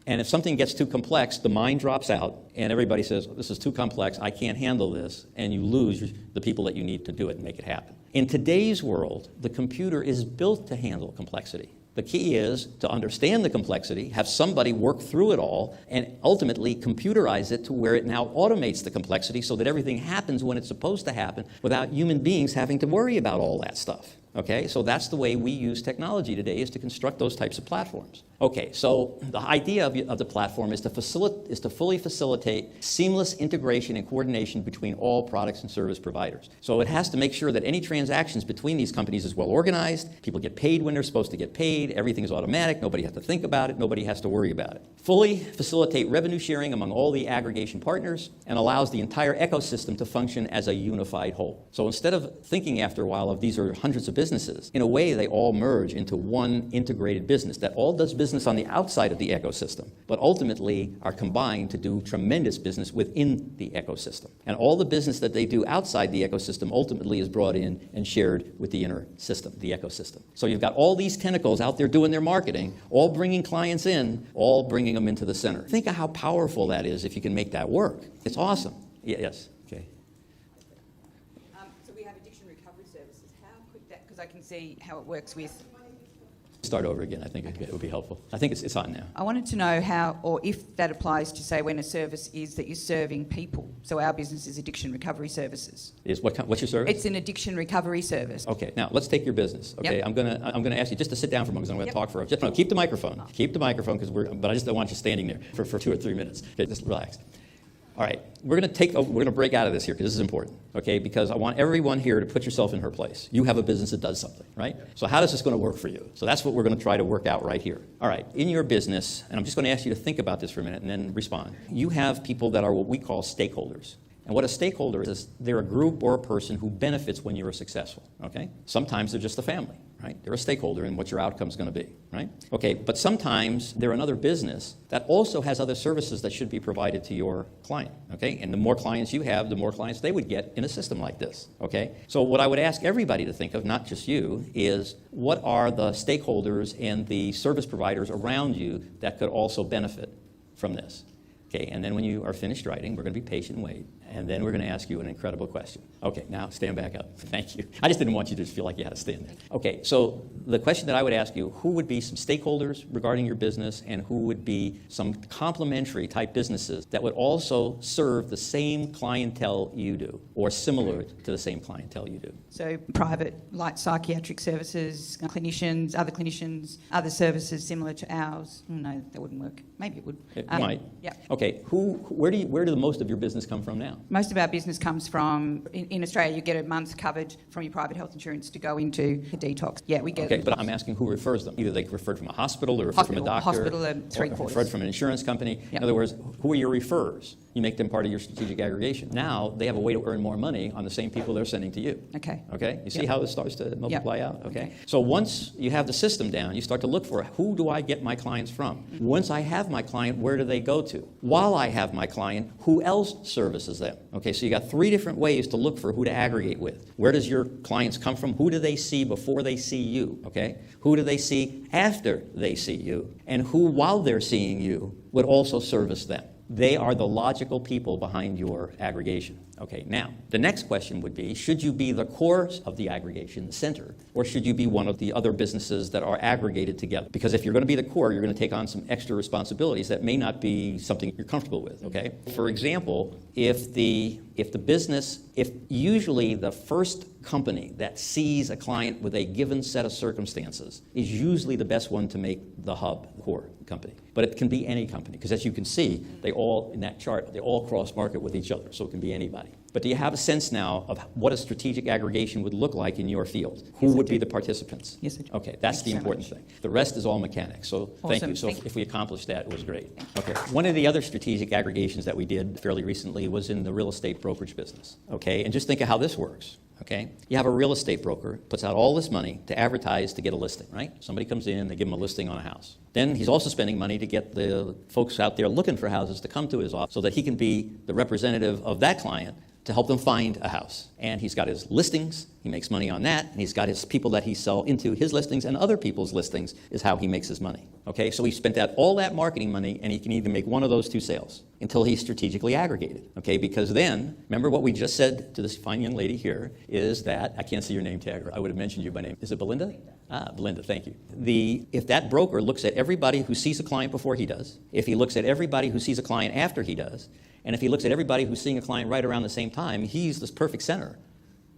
Speaker 1: And if something gets too complex, the mind drops out and everybody says, this is too complex, I can't handle this, and you lose the people that you need to do it and make it happen. In today's world, the computer is built to handle complexity. The key is to understand the complexity, have somebody work through it all, and ultimately computerize it to where it now automates the complexity so that everything happens when it's supposed to happen without human beings having to worry about all that stuff. Okay, so that's the way we use technology today, is to construct those types of platforms. Okay, so the idea of the platform is to fully facilitate seamless integration and coordination between all products and service providers. So it has to make sure that any transactions between these companies is well organized, people get paid when they're supposed to get paid, everything is automatic, nobody has to think about it, nobody has to worry about it. Fully facilitate revenue sharing among all the aggregation partners and allows the entire ecosystem to function as a unified whole. So instead of thinking after a while of these are hundreds of businesses, in a way they all merge into one integrated business that all does business on the outside of the ecosystem, but ultimately are combined to do tremendous business within the ecosystem. And all the business that they do outside the ecosystem ultimately is brought in and shared with the inner system, the ecosystem. So you've got all these tentacles out there doing their marketing, all bringing clients in, all bringing them into the center. Think of how powerful that is if you can make that work. It's awesome. Yes. Okay.
Speaker 2: So we have addiction recovery services. How could that, because I can see how it works with...
Speaker 1: Start over again. I think it would be helpful. I think it's on now.
Speaker 2: I wanted to know how, or if that applies to, say, when a service is that you're serving people. So our business is addiction recovery services.
Speaker 1: What's your service?
Speaker 2: It's an addiction recovery service.
Speaker 1: Okay. Now let's take your business. Okay. Yep. I'm gonna ask you just to sit down for a moment because I'm going to talk for. Just keep the microphone. Keep the microphone but I just don't want you standing there for 2 or 3 minutes. Okay. Just relax. All right, we're going to break out of this here because this is important, okay? Because I want everyone here to put yourself in her place. You have a business that does something, right? So how is this going to work for you? So that's what we're going to try to work out right here. All right, in your business, and I'm just going to ask you to think about this for a minute and then respond. You have people that are what we call stakeholders. And what a stakeholder is they're a group or a person who benefits when you're successful, okay? Sometimes they're just a family, right? They're a stakeholder in what your outcome is going to be, right? Okay, but sometimes they're another business that also has other services that should be provided to your client, okay? And the more clients you have, the more clients they would get in a system like this, okay? So what I would ask everybody to think of, not just you, is what are the stakeholders and the service providers around you that could also benefit from this? Okay, and then when you are finished writing, we're going to be patient and wait, and then we're going to ask you an incredible question. Okay, now stand back up. Thank you. I just didn't want you to feel like you had to stand there. Okay, so the question that I would ask you, who would be some stakeholders regarding your business, and who would be some complementary type businesses that would also serve the same clientele you do, or similar to the same clientele you do?
Speaker 2: So private, like psychiatric services, clinicians, other services similar to ours. No, that wouldn't work. Maybe it would.
Speaker 1: It might.
Speaker 2: Yeah.
Speaker 1: Okay, where do the most of your business come from now?
Speaker 2: Most of our business comes from, in Australia, you get a month covered from your private health insurance to go into a detox. Yeah, we get
Speaker 1: Okay, but I'm asking who refers them. Either they referred from a hospital or referred from a doctor.
Speaker 2: Hospital,
Speaker 1: or
Speaker 2: three-quarters.
Speaker 1: Referred from an insurance company. Yep. In other words, who are your referrers? You make them part of your strategic aggregation. Now they have a way to earn more money on the same people they're sending to you.
Speaker 2: Okay.
Speaker 1: Okay? You see how this starts to multiply out? Okay.
Speaker 2: Okay.
Speaker 1: So once you have the system down, you start to look for who do I get my clients from? Mm-hmm. Once I have my client, where do they go to? While I have my client, who else services them? Okay, so you got 3 different ways to look for who to aggregate with. Where does your clients come from? Who do they see before they see you? Okay? Who do they see after they see you? And who, while they're seeing you, would also service them? They are the logical people behind your aggregation. Okay, now, the next question would be, should you be the core of the aggregation, the center, or should you be one of the other businesses that are aggregated together? Because if you're going to be the core, you're going to take on some extra responsibilities that may not be something you're comfortable with, okay? For example, if usually the first company that sees a client with a given set of circumstances is usually the best one to make the hub, the core company. But it can be any company, because as you can see, they all, in that chart, they all cross-market with each other, so it can be anybody. But do you have a sense now of what a strategic aggregation would look like in your field? Who would be the participants?
Speaker 2: Yes, I do.
Speaker 1: Okay, that's the important thing. The rest is all mechanics, so thank you. So if we accomplished that, it was great. Okay. One of the other strategic aggregations that we did fairly recently was in the real estate brokerage business, okay? And just think of how this works. Okay? You have a real estate broker, puts out all this money to advertise to get a listing, right? Somebody comes in, they give him a listing on a house. Then he's also spending money to get the folks out there looking for houses to come to his office so that he can be the representative of that client to help them find a house. And he's got his listings, he makes money on that, and he's got his people that he sell into his listings, and other people's listings is how he makes his money. Okay, so he spent all that marketing money, and he can either make one of those two sales until he's strategically aggregated. Okay, because then, remember what we just said to this fine young lady here, is that, I can't see your name tag, or I would have mentioned you by name. Is it Belinda? Belinda, thank you. If that broker looks at everybody who sees a client before he does, if he looks at everybody who sees a client after he does, and if he looks at everybody who's seeing a client right around the same time, he's this perfect center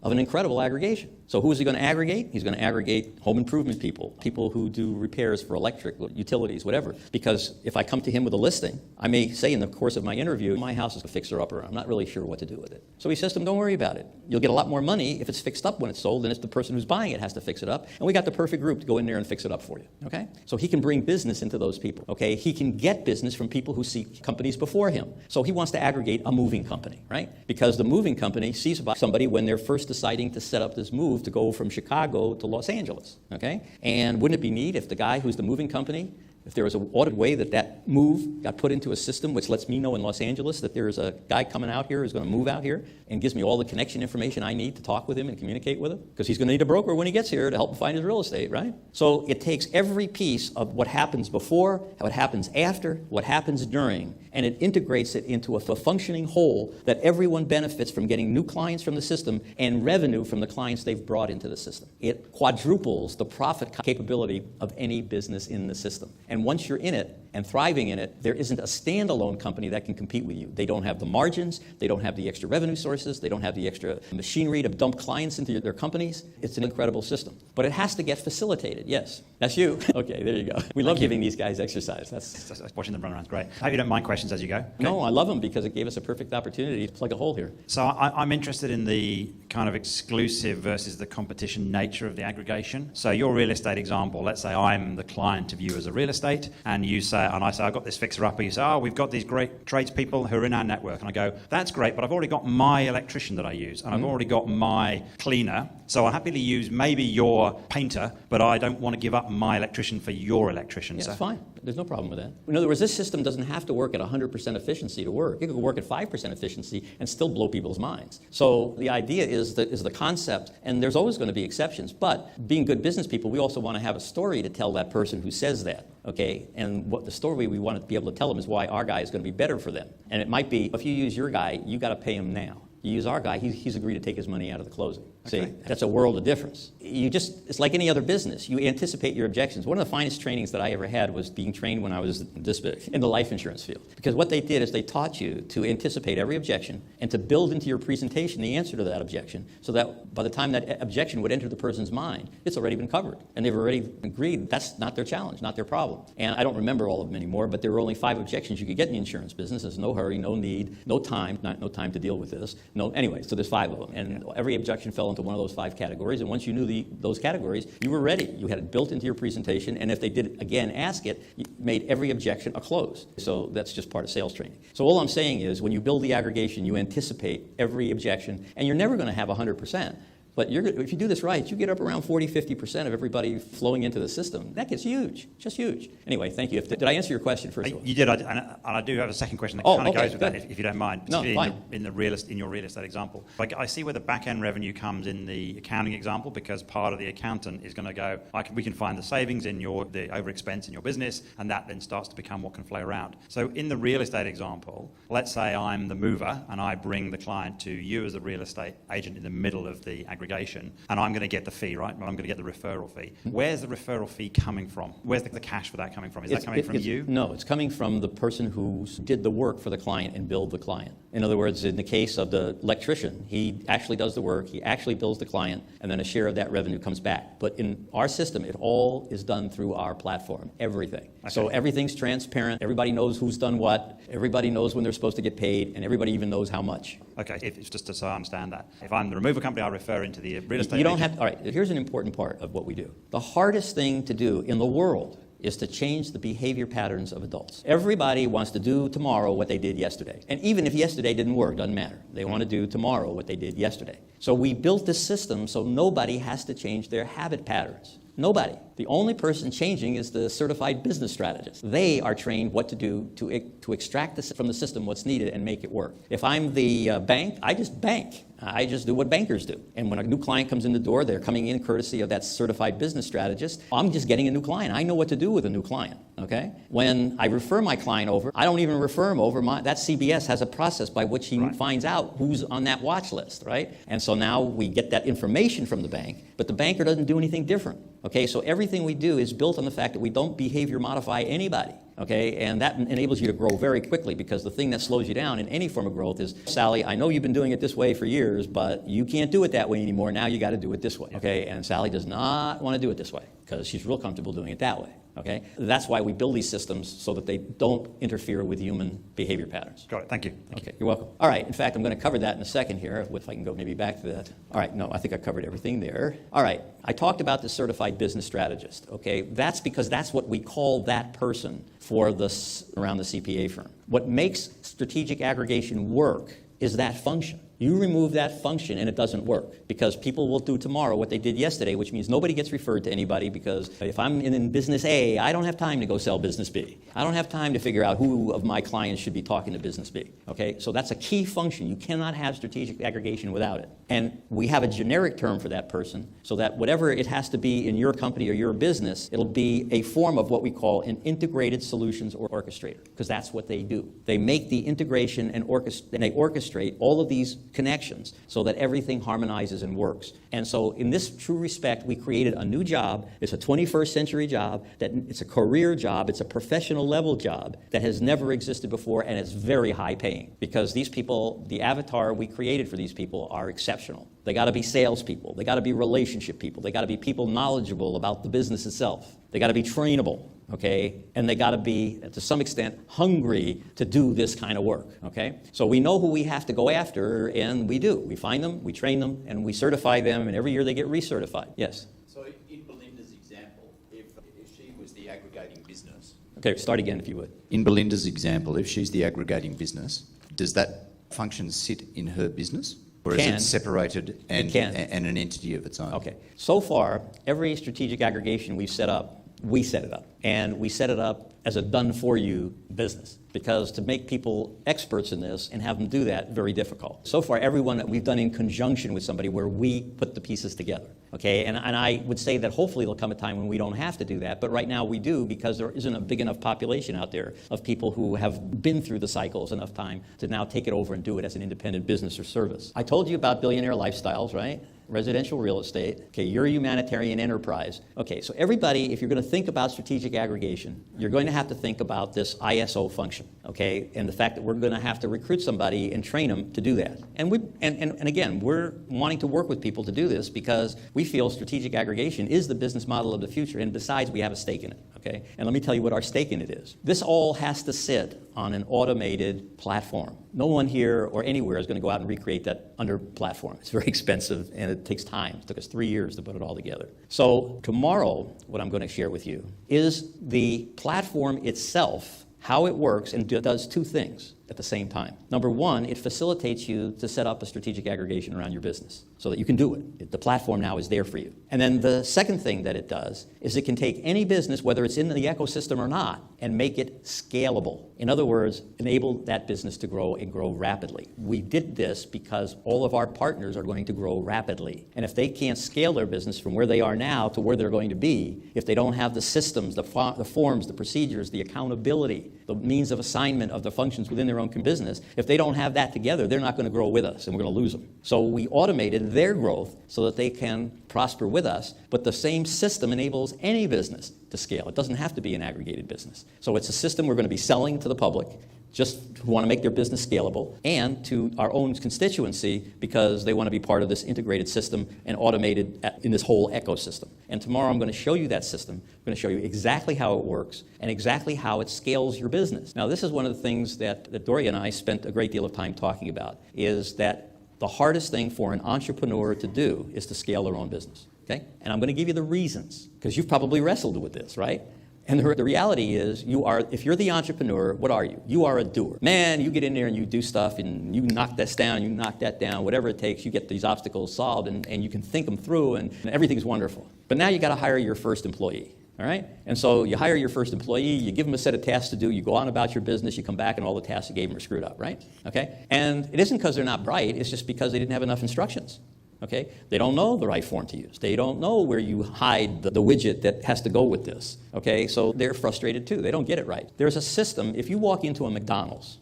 Speaker 1: of an incredible aggregation. So who is he going to aggregate? He's going to aggregate home improvement people, people who do repairs for electric, utilities, whatever. Because if I come to him with a listing, I may say in the course of my interview, my house is a fixer-upper. I'm not really sure what to do with it. So he says to him, don't worry about it. You'll get a lot more money if it's fixed up when it's sold than if the person who's buying it has to fix it up. And we got the perfect group to go in there and fix it up for you, okay? So he can bring business into those people, okay? He can get business from people who see companies before him. So he wants to aggregate a moving company, right? Because the moving company sees about somebody when they're first deciding to set up this move to go from Chicago to Los Angeles, okay? And wouldn't it be neat if the guy who's the moving company, if there was an automated way that move got put into a system which lets me know in Los Angeles that there is a guy coming out here who's going to move out here and gives me all the connection information I need to talk with him and communicate with him? Because he's going to need a broker when he gets here to help him find his real estate, right? So it takes every piece of what happens before, what happens after, what happens during, and it integrates it into a functioning whole that everyone benefits from getting new clients from the system and revenue from the clients they've brought into the system. It quadruples the profit capability of any business in the system. And once you're in it and thriving in it, there isn't a standalone company that can compete with you. They don't have the margins, they don't have the extra revenue sources, they don't have the extra machinery to dump clients into their companies. It's an incredible system. But it has to get facilitated, yes. That's you. Okay, there you go. We love giving these guys exercise. That's
Speaker 3: watching them run around is great. I hope you don't mind questions as you go. Okay.
Speaker 1: No, I love them because it gave us a perfect opportunity to plug a hole here.
Speaker 3: So I'm interested in the kind of exclusive versus the competition nature of the aggregation. So your real estate example, let's say I'm the client of you as a real estate, and you say, and I say, I've got this fixer-upper. You say, oh, we've got these great tradespeople who are in our network. And I go, that's great, but I've already got my electrician that I use, and I've already got my cleaner. So I'll happily use maybe your painter, but I don't want to give up my electrician for your electrician.
Speaker 1: Yeah,
Speaker 3: so
Speaker 1: it's fine. There's no problem with that. In other words, this system doesn't have to work at 100% efficiency to work. It could work at 5% efficiency and still blow people's minds. So the idea is the concept, and there's always going to be exceptions, but being good business people, we also want to have a story to tell that person who says that, okay? And what the story we want to be able to tell them is why our guy is going to be better for them. And it might be, if you use your guy, you got to pay him now. You use our guy, he's agreed to take his money out of the closing.
Speaker 3: Okay.
Speaker 1: See, that's a world of difference. It's like any other business. You anticipate your objections. One of the finest trainings that I ever had was being trained when I was this big in the life insurance field. Because what they did is they taught you to anticipate every objection and to build into your presentation the answer to that objection so that by the time that objection would enter the person's mind, it's already been covered. And they've already agreed that's not their challenge, not their problem. And I don't remember all of them anymore, but there were only 5 objections you could get in the insurance business. There's no hurry, no need, no time to deal with this. Anyway, so there's 5 of them. And every objection fell into one of those 5 categories. And once you knew those categories, you were ready. You had it built into your presentation. And if they did, again, ask it, you made every objection a close. So that's just part of sales training. So all I'm saying is when you build the aggregation, you anticipate every objection. And you're never going to have 100%. But if you do this right, you get up around 40, 50% of everybody flowing into the system. That gets huge, just huge. Anyway, thank you. Did I answer your question first of all?
Speaker 3: You did, and I do have a second question that kind of goes with that, if you don't mind.
Speaker 1: No, fine.
Speaker 3: In your real estate example. I see where the back-end revenue comes in the accounting example, because part of the accountant is going to go, we can find the savings in the over expense in your business, and that then starts to become what can flow around. So in the real estate example, let's say I'm the mover and I bring the client to you as a real estate agent in the middle of the aggregation, and I'm going to get the fee, right? I'm going to get the referral fee. Where's the referral fee coming from? Where's the cash for that coming from? Is that coming from you?
Speaker 1: No, it's coming from the person who did the work for the client and billed the client. In other words, in the case of the electrician, he actually does the work, he actually bills the client, and then a share of that revenue comes back. But in our system, it all is done through our platform, everything. Okay. So everything's transparent, everybody knows who's done what, everybody knows when they're supposed to get paid, and everybody even knows how much.
Speaker 3: Okay, it's just so I understand that. If I'm the removal company, I refer into the real estate
Speaker 1: You don't
Speaker 3: agent.
Speaker 1: have, all right, here's an important part of what we do. The hardest thing to do in the world is to change the behavior patterns of adults. Everybody wants to do tomorrow what they did yesterday. And even if yesterday didn't work, doesn't matter. They want to do tomorrow what they did yesterday. So we built this system so nobody has to change their habit patterns. Nobody. The only person changing is the certified business strategist. They are trained what to do to extract from the system what's needed and make it work. If I'm the bank, I just bank. I just do what bankers do. And when a new client comes in the door, they're coming in courtesy of that certified business strategist. I'm just getting a new client. I know what to do with a new client, okay? When I refer my client over, I don't even refer him over. That CBS has a process by which he finds out who's on that watch list, right? And so now we get that information from the bank, but the banker doesn't do anything different, okay? So everything we do is built on the fact that we don't behavior modify anybody. Okay, and that enables you to grow very quickly, because the thing that slows you down in any form of growth is, Sally, I know you've been doing it this way for years, but you can't do it that way anymore. Now you got to do it this way. Okay, and Sally does not want to do it this way because she's real comfortable doing it that way. Okay, that's why we build these systems so that they don't interfere with human behavior patterns.
Speaker 3: Got it. Thank you.
Speaker 1: Okay, you're welcome. All right, in fact, I'm going to cover that in a second here, if I can go maybe back to that. All right, no, I think I covered everything there. All right, I talked about the certified business strategist. Okay, that's because that's what we call that person for around the CPA firm. What makes strategic aggregation work is that function. You remove that function and it doesn't work, because people will do tomorrow what they did yesterday, which means nobody gets referred to anybody, because if I'm in business A, I don't have time to go sell business B. I don't have time to figure out who of my clients should be talking to business B. Okay, so that's a key function. You cannot have strategic aggregation without it. And we have a generic term for that person, so that whatever it has to be in your company or your business, it'll be a form of what we call an integrated solutions or orchestrator, because that's what they do. They make the integration and they orchestrate all of these connections so that everything harmonizes and works. And so in this true respect, we created a new job. It's a 21st century job, it's a career job, it's a professional level job that has never existed before, and it's very high paying, because these people, the avatar we created for these people, are exceptional. They got to be salespeople, they got to be relationship people, they got to be people knowledgeable about the business itself, they got to be trainable. Okay, and they got to be, to some extent, hungry to do this kind of work. Okay, so we know who we have to go after, and we do. We find them, we train them, and we certify them, and every year they get recertified. Yes?
Speaker 4: So in Belinda's example, if she was the aggregating business...
Speaker 1: Okay, start again if you would.
Speaker 4: In Belinda's example, if she's the aggregating business, does that function sit in her business? Or is it separated and an entity of its own?
Speaker 1: Okay, so far, every strategic aggregation we've set up, we set it up. And we set it up as a done-for-you business, because to make people experts in this and have them do that, very difficult. So far, everyone that we've done in conjunction with somebody where we put the pieces together. Okay, and I would say that hopefully there'll come a time when we don't have to do that, but right now we do, because there isn't a big enough population out there of people who have been through the cycles enough time to now take it over and do it as an independent business or service. I told you about billionaire lifestyles, right? Residential real estate. Okay, you're a humanitarian enterprise. Okay, so everybody, if you're going to think about strategic aggregation, you're going to have to think about this ISO function, okay, and the fact that we're going to have to recruit somebody and train them to do that. And again, we're wanting to work with people to do this because we feel strategic aggregation is the business model of the future, and besides, we have a stake in it, okay? And let me tell you what our stake in it is. This all has to sit on an automated platform. No one here or anywhere is going to go out and recreate that under platform. It's very expensive and it takes time. It took us 3 years to put it all together. So tomorrow, what I'm going to share with you is the platform itself, how it works, and does two things. at the same time. Number one, it facilitates you to set up a strategic aggregation around your business so that you can do it. The platform now is there for you. And then the second thing that it does is it can take any business, whether it's in the ecosystem or not, and make it scalable. In other words, enable that business to grow and grow rapidly. We did this because all of our partners are going to grow rapidly. And if they can't scale their business from where they are now to where they're going to be, if they don't have the systems, the forms, the procedures, the accountability, the means of assignment of the functions within their own business, if they don't have that together, they're not going to grow with us, and we're going to lose them. So we automated their growth so that they can prosper with us, but the same system enables any business to scale. It doesn't have to be an aggregated business. So it's a system we're going to be selling to the public, just who want to make their business scalable, and to our own constituency because they want to be part of this integrated system and automated in this whole ecosystem. And tomorrow I'm going to show you that system. I'm going to show you exactly how it works and exactly how it scales your business. Now, this is one of the things that Doria and I spent a great deal of time talking about, is that the hardest thing for an entrepreneur to do is to scale their own business. Okay? And I'm going to give you the reasons, because you've probably wrestled with this, right? And the reality is, if you're the entrepreneur, what are you? You are a doer. Man, you get in there and you do stuff, and you knock this down, you knock that down, whatever it takes, you get these obstacles solved, and you can think them through, and everything's wonderful. But now you got to hire your first employee. All right? And so you hire your first employee, you give them a set of tasks to do, you go on about your business, you come back, and all the tasks you gave them are screwed up, right? Okay? And it isn't because they're not bright, it's just because they didn't have enough instructions. Okay? They don't know the right form to use. They don't know where you hide the widget that has to go with this. Okay? So they're frustrated too. They don't get it right. There's a system. If you walk into a McDonald's,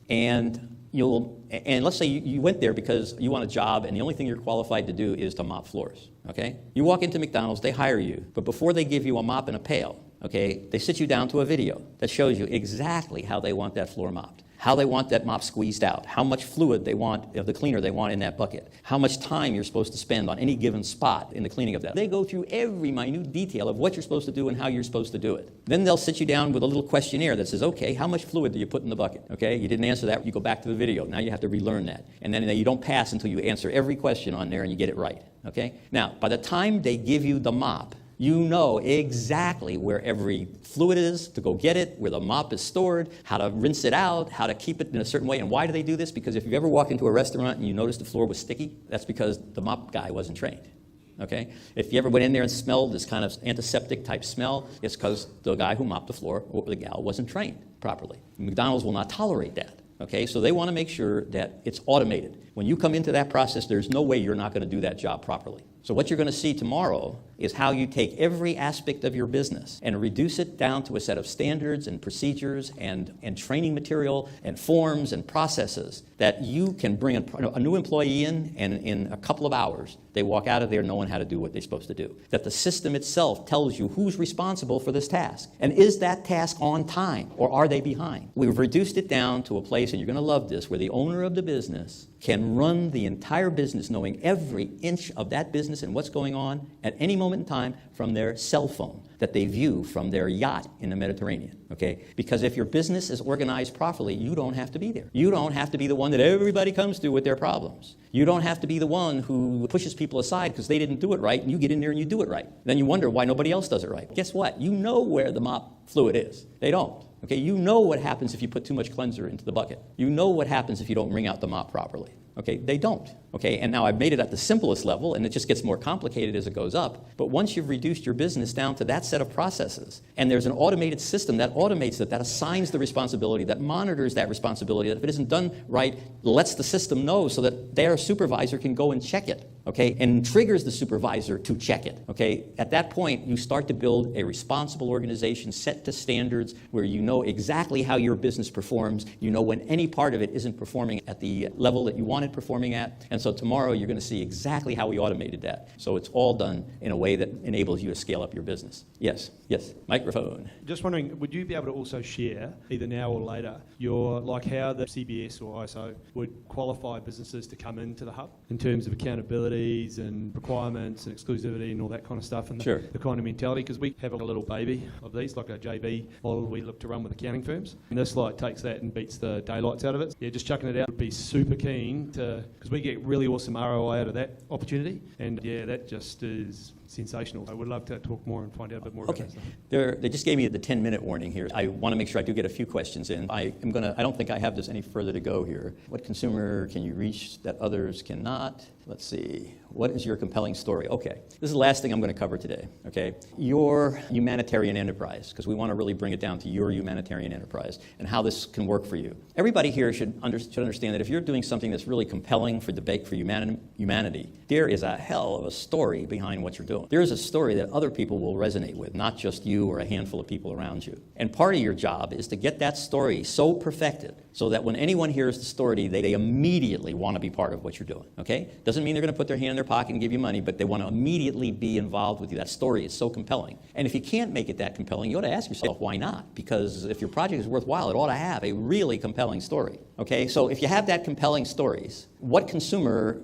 Speaker 1: and let's say you went there because you want a job and the only thing you're qualified to do is to mop floors. Okay? You walk into McDonald's, they hire you, but before they give you a mop and a pail, okay, they sit you down to a video that shows you exactly how they want that floor mopped, how they want that mop squeezed out, how much fluid they want, of the cleaner they want in that bucket, how much time you're supposed to spend on any given spot in the cleaning of that. They go through every minute detail of what you're supposed to do and how you're supposed to do it. Then they'll sit you down with a little questionnaire that says, okay, how much fluid do you put in the bucket? Okay, you didn't answer that, you go back to the video. Now you have to relearn that. And then you don't pass until you answer every question on there and you get it right. Okay? Now, by the time they give you the mop, you know exactly where every fluid is to go get it, where the mop is stored, how to rinse it out, how to keep it in a certain way. And why do they do this? Because if you've ever walked into a restaurant and you noticed the floor was sticky, that's because the mop guy wasn't trained. Okay? If you ever went in there and smelled this kind of antiseptic type smell, it's because the guy who mopped the floor, or the gal, wasn't trained properly. McDonald's will not tolerate that. Okay? So they want to make sure that it's automated. When you come into that process, there's no way you're not going to do that job properly. So what you're going to see tomorrow is how you take every aspect of your business and reduce it down to a set of standards and procedures and training material and forms and processes that you can bring a new employee in, and in a couple of hours, they walk out of there knowing how to do what they're supposed to do. That the system itself tells you who's responsible for this task. And is that task on time, or are they behind? We've reduced it down to a place, and you're going to love this, where the owner of the business can run the entire business knowing every inch of that business and what's going on at any moment in time from their cell phone that they view from their yacht in the Mediterranean, okay? Because if your business is organized properly, you don't have to be there. You don't have to be the one that everybody comes to with their problems. You don't have to be the one who pushes people aside because they didn't do it right, and you get in there and you do it right. Then you wonder why nobody else does it right. Guess what? You know where the mop fluid is. They don't. Okay, you know what happens if you put too much cleanser into the bucket. You know what happens if you don't wring out the mop properly. Okay, they don't. Okay, and now I've made it at the simplest level, and it just gets more complicated as it goes up. But once you've reduced your business down to that set of processes, and there's an automated system that automates it, that assigns the responsibility, that monitors that responsibility, that if it isn't done right, lets the system know so that their supervisor can go and check it. Okay, and triggers the supervisor to check it. Okay, at that point, you start to build a responsible organization set to standards where you know exactly how your business performs. You know when any part of it isn't performing at the level that you want it performing at. And so tomorrow, you're going to see exactly how we automated that. So it's all done in a way that enables you to scale up your business. Yes, microphone.
Speaker 5: Just wondering, would you be able to also share, either now or later, like how the CBS or ISO would qualify businesses to come into the hub in terms of accountability and requirements and exclusivity and all that kind of stuff, and
Speaker 1: Sure.
Speaker 5: the kind of mentality, because we have a little baby of these, like a JV model we look to run with accounting firms, and this takes that and beats the daylights out of it. Yeah, just chucking it out would be super keen to, because we get really awesome ROI out of that opportunity, and yeah, that just is sensational. I would love to talk more and find out a bit more
Speaker 1: Okay.
Speaker 5: about that stuff.
Speaker 1: They just gave me the 10-minute warning here. I want to make sure I do get a few questions in. I don't think I have this any further to go here. What consumer can you reach that others cannot? Let's see. What is your compelling story? Okay. This is the last thing I'm going to cover today, okay? Your humanitarian enterprise, because we want to really bring it down to your humanitarian enterprise and how this can work for you. Everybody here should understand that if you're doing something that's really compelling for debate for humanity, there is a hell of a story behind what you're doing. There is a story that other people will resonate with, not just you or a handful of people around you. And part of your job is to get that story so perfected so that when anyone hears the story, they immediately want to be part of what you're doing, okay? Doesn't mean they're going to put their hand in their pocket and give you money, but they want to immediately be involved with you. That story is so compelling. And if you can't make it that compelling, you ought to ask yourself, why not? Because if your project is worthwhile, it ought to have a really compelling story, okay? So if you have that compelling stories, what consumer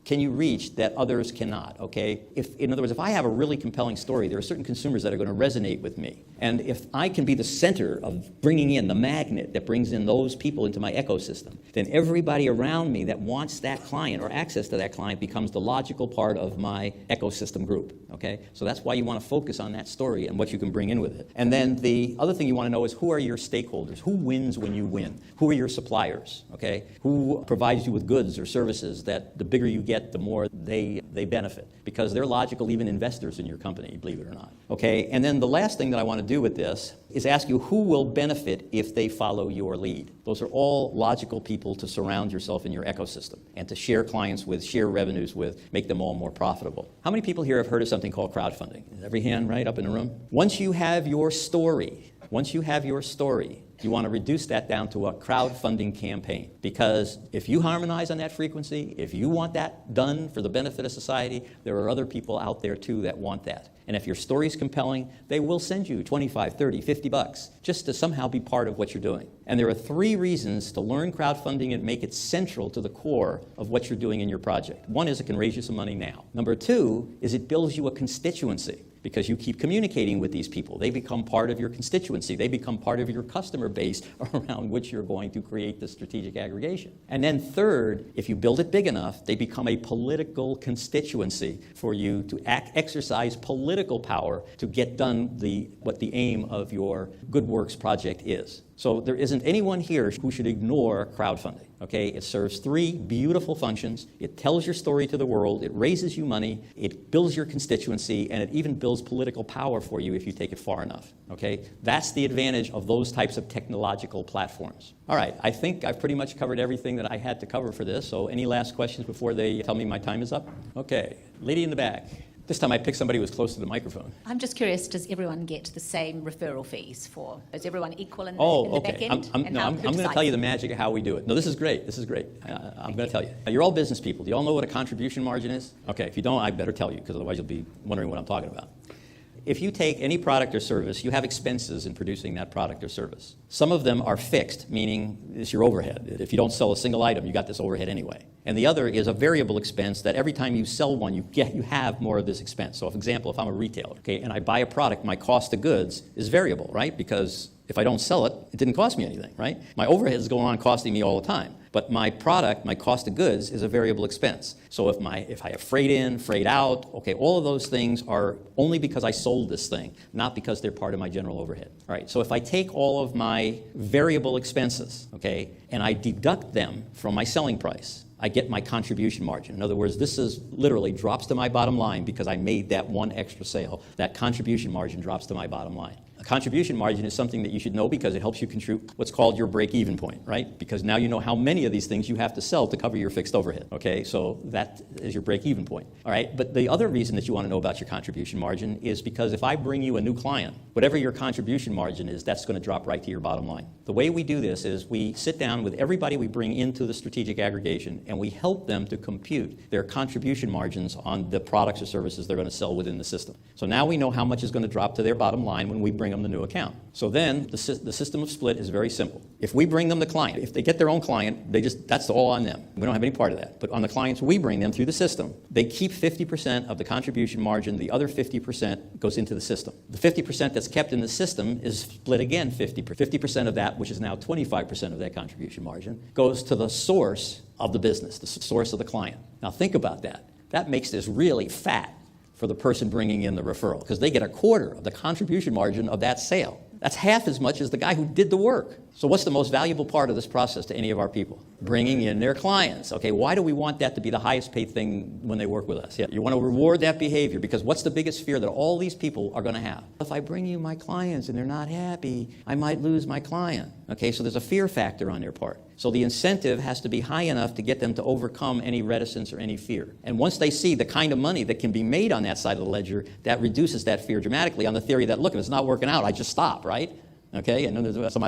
Speaker 1: can you reach that others cannot, okay? In other words, if I have a really compelling story, there are certain consumers that are going to resonate with me. And if I can be the center of bringing in the magnet that brings in those people into my ecosystem, then everybody around me that wants that client or access to that client becomes the logical part of my ecosystem group, okay? So that's why you want to focus on that story and what you can bring in with it. And then the other thing you want to know is who are your stakeholders? Who wins when you win? Who are your suppliers, okay? Who provides you with goods or services that the bigger you get, the more they benefit, because they're logical, even investors in your company, believe it or not. Okay, and then the last thing that I want to do with this is ask you who will benefit if they follow your lead. Those are all logical people to surround yourself in your ecosystem and to share clients with, share revenues with, make them all more profitable. How many people here have heard of something called crowdfunding? Every hand right up in the room? Once you have your story, you want to reduce that down to a crowdfunding campaign, because if you harmonize on that frequency, if you want that done for the benefit of society, there are other people out there too that want that. And if your story is compelling, they will send you 25, 30, 50 bucks just to somehow be part of what you're doing. And there are 3 reasons to learn crowdfunding and make it central to the core of what you're doing in your project. 1 is it can raise you some money now. Number 2 is it builds you a constituency, because you keep communicating with these people. They become part of your constituency. They become part of your customer base around which you're going to create the strategic aggregation. And then 3rd, if you build it big enough, they become a political constituency for you to exercise political power to get done what the aim of your Good Works project is. So there isn't anyone here who should ignore crowdfunding, okay? It serves 3 beautiful functions. It tells your story to the world. It raises you money. It builds your constituency, and it even builds political power for you if you take it far enough, okay? That's the advantage of those types of technological platforms. All right, I think I've pretty much covered everything that I had to cover for this, so any last questions before they tell me my time is up? Okay, lady in the back. This time I picked somebody who was close to the microphone.
Speaker 6: I'm just curious, does everyone get the same referral fees for? Is everyone equal in the
Speaker 1: Okay.
Speaker 6: back end?
Speaker 1: I'm going to tell you the magic of how we do it. No, this is great. I'm going to tell you. You're all business people. Do you all know what a contribution margin is? Okay, if you don't, I better tell you, because otherwise you'll be wondering what I'm talking about. If you take any product or service, you have expenses in producing that product or service. Some of them are fixed, meaning it's your overhead. If you don't sell a single item, you got this overhead anyway. And the other is a variable expense that every time you sell one, you have more of this expense. So, for example, if I'm a retailer, okay, and I buy a product, my cost of goods is variable, right? Because if I don't sell it, it didn't cost me anything, right? My overhead is going on costing me all the time. But my product, my cost of goods, is a variable expense. So if I have freight in, freight out, okay, all of those things are only because I sold this thing, not because they're part of my general overhead. All right, so if I take all of my variable expenses, okay, and I deduct them from my selling price, I get my contribution margin. In other words, this is literally drops to my bottom line because I made that one extra sale. That contribution margin drops to my bottom line. A contribution margin is something that you should know because it helps you contribute what's called your break-even point, right? Because now you know how many of these things you have to sell to cover your fixed overhead, okay? So that is your break-even point, all right? But the other reason that you want to know about your contribution margin is because if I bring you a new client, whatever your contribution margin is, that's going to drop right to your bottom line. The way we do this is we sit down with everybody we bring into the strategic aggregation and we help them to compute their contribution margins on the products or services they're going to sell within the system. So now we know how much is going to drop to their bottom line when we bring them the new account. So then the system of split is very simple. If we bring them the client, if they get their own client, that's all on them. We don't have any part of that. But on the clients we bring them through the system, they keep 50% of the contribution margin. The other 50% goes into the system. The 50% that's kept in the system is split again 50%. 50% of that, which is now 25% of that contribution margin, goes to the source of the business, the source of the client. Now think about that. That makes this really fat. for the person bringing in the referral, because they get a quarter of the contribution margin of that sale. That's half as much as the guy who did the work. So what's the most valuable part of this process to any of our people? Bringing in their clients. Okay, why do we want that to be the highest paid thing when they work with us? Yeah, you want to reward that behavior, because what's the biggest fear that all these people are going to have? If I bring you my clients and they're not happy, I might lose my client. Okay, so there's a fear factor on their part. So the incentive has to be high enough to get them to overcome any reticence or any fear. And once they see the kind of money that can be made on that side of the ledger, that reduces that fear dramatically, on the theory that, look, if it's not working out, I just stop, right? Okay, and so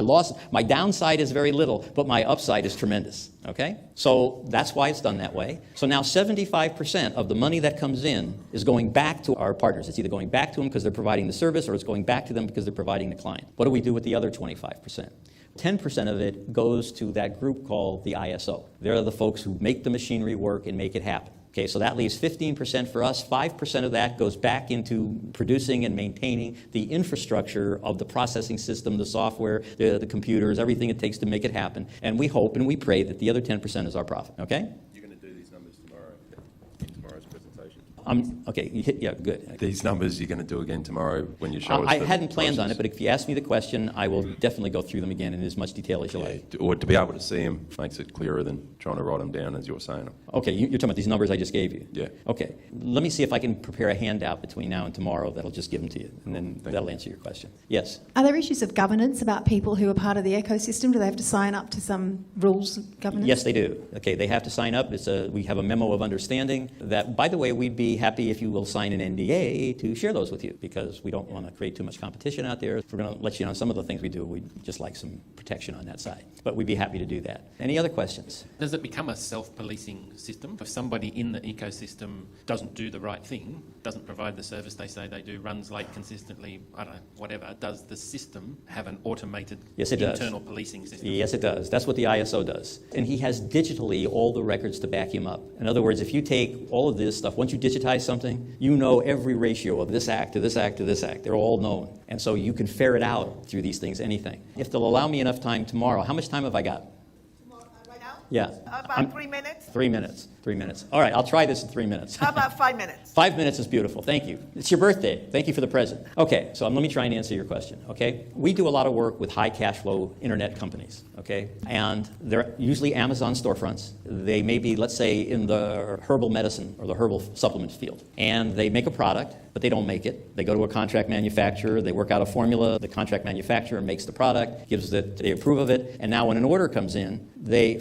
Speaker 1: my downside is very little, but my upside is tremendous. Okay, so that's why it's done that way. So now 75% of the money that comes in is going back to our partners. It's either going back to them because they're providing the service, or it's going back to them because they're providing the client. What do we do with the other 25%? 10% of it goes to that group called the ISO. They're the folks who make the machinery work and make it happen. Okay, so that leaves 15% for us. 5% of that goes back into producing and maintaining the infrastructure of the processing system, the software, the computers, everything it takes to make it happen. And we hope and we pray that the other 10% is our profit. Okay?
Speaker 7: You're going to do these numbers tomorrow in tomorrow's presentation.
Speaker 1: Okay, yeah, good.
Speaker 7: These numbers you're going to do again tomorrow when you show us.
Speaker 1: I hadn't planned on it, but if you ask me the question, I will definitely go through them again in as much detail as you like.
Speaker 7: Or to be able to see them makes it clearer than trying to write them down as you're saying them.
Speaker 1: Okay, you're talking about these numbers I just gave you?
Speaker 7: Yeah.
Speaker 1: Okay, let me see if I can prepare a handout between now and tomorrow that'll just give them to you, and then that'll answer your question. Yes?
Speaker 8: Are there issues of governance about people who are part of the ecosystem? Do they have to sign up to some rules of governance?
Speaker 1: Yes, they do. Okay, they have to sign up. We have a memo of understanding that, by the way, we'd be happy if you will sign an NDA to share those with you, because we don't want to create too much competition out there. If we're going to let you know some of the things we do, we'd just like some protection on that side. But we'd be happy to do that. Any other questions?
Speaker 9: Does it become a self-policing system? If somebody in the ecosystem doesn't do the right thing, doesn't provide the service they say they do, runs late consistently, I don't know, whatever, does the system have an automated internal policing system?
Speaker 1: Yes, it does. That's what the ISO does. And he has digitally all the records to back him up. In other words, if you take all of this stuff, once you digitize something, you know every ratio of this act to this act to this act. They're all known. And so you can ferret out through these things anything. If they'll allow me enough time tomorrow, how much time have I got?
Speaker 10: Right now?
Speaker 1: Yeah.
Speaker 10: About 3 minutes.
Speaker 1: 3 minutes. 3 minutes. All right, I'll try this in 3 minutes.
Speaker 10: How about 5 minutes?
Speaker 1: 5 minutes is beautiful. Thank you. It's your birthday. Thank you for the present. Okay, so let me try and answer your question, okay? We do a lot of work with high cash flow internet companies, okay? And they're usually Amazon storefronts. They may be, let's say, in the herbal medicine or the herbal supplements field. And they make a product, but they don't make it. They go to a contract manufacturer, they work out a formula, the contract manufacturer makes the product, gives it, they approve of it, and now when an order comes in,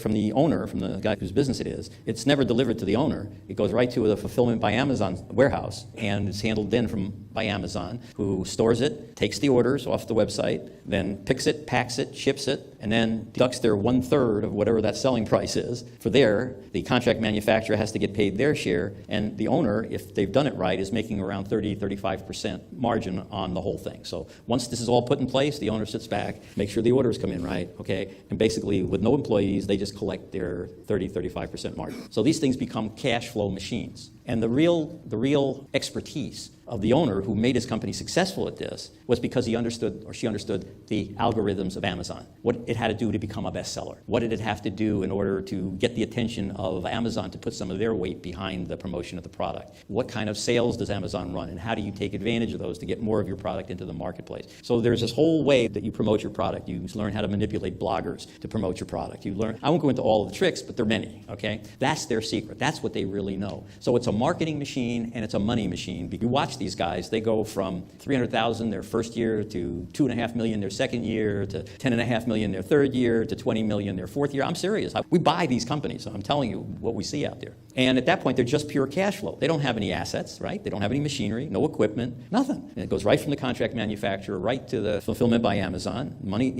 Speaker 1: from the owner, from the guy whose business it is, it's never delivered to the owner. It goes right to the fulfillment by Amazon warehouse, and it's handled then by Amazon, who stores it, takes the orders off the website, then picks it, packs it, ships it, and then deducts their 1/3 of whatever that selling price is. For the contract manufacturer has to get paid their share, and the owner, if they've done it right, is making around 30-35% margin on the whole thing. So once this is all put in place, the owner sits back, makes sure the orders come in right, okay, and basically with no employees, they just collect their 30-35% margin. So these things become cash flow machines. And the real expertise of the owner who made his company successful at this was because he understood, or she understood, the algorithms of Amazon, what it had to do to become a bestseller, what did it have to do in order to get the attention of Amazon to put some of their weight behind the promotion of the product, what kind of sales does Amazon run, and how do you take advantage of those to get more of your product into the marketplace. So there's this whole way that you promote your product. You learn how to manipulate bloggers to promote your product. I won't go into all of the tricks, but there are many, okay? That's their secret. That's what they really know. So it's a marketing machine and it's a money machine. You watch these guys, they go from $300,000 their first year to $2.5 million their second year to $10.5 million their third year to $20 million their fourth year. I'm serious. We buy these companies, so I'm telling you what we see out there. And at that point, they're just pure cash flow. They don't have any assets, right? They don't have any machinery, no equipment, nothing. And it goes right from the contract manufacturer right to the fulfillment by Amazon.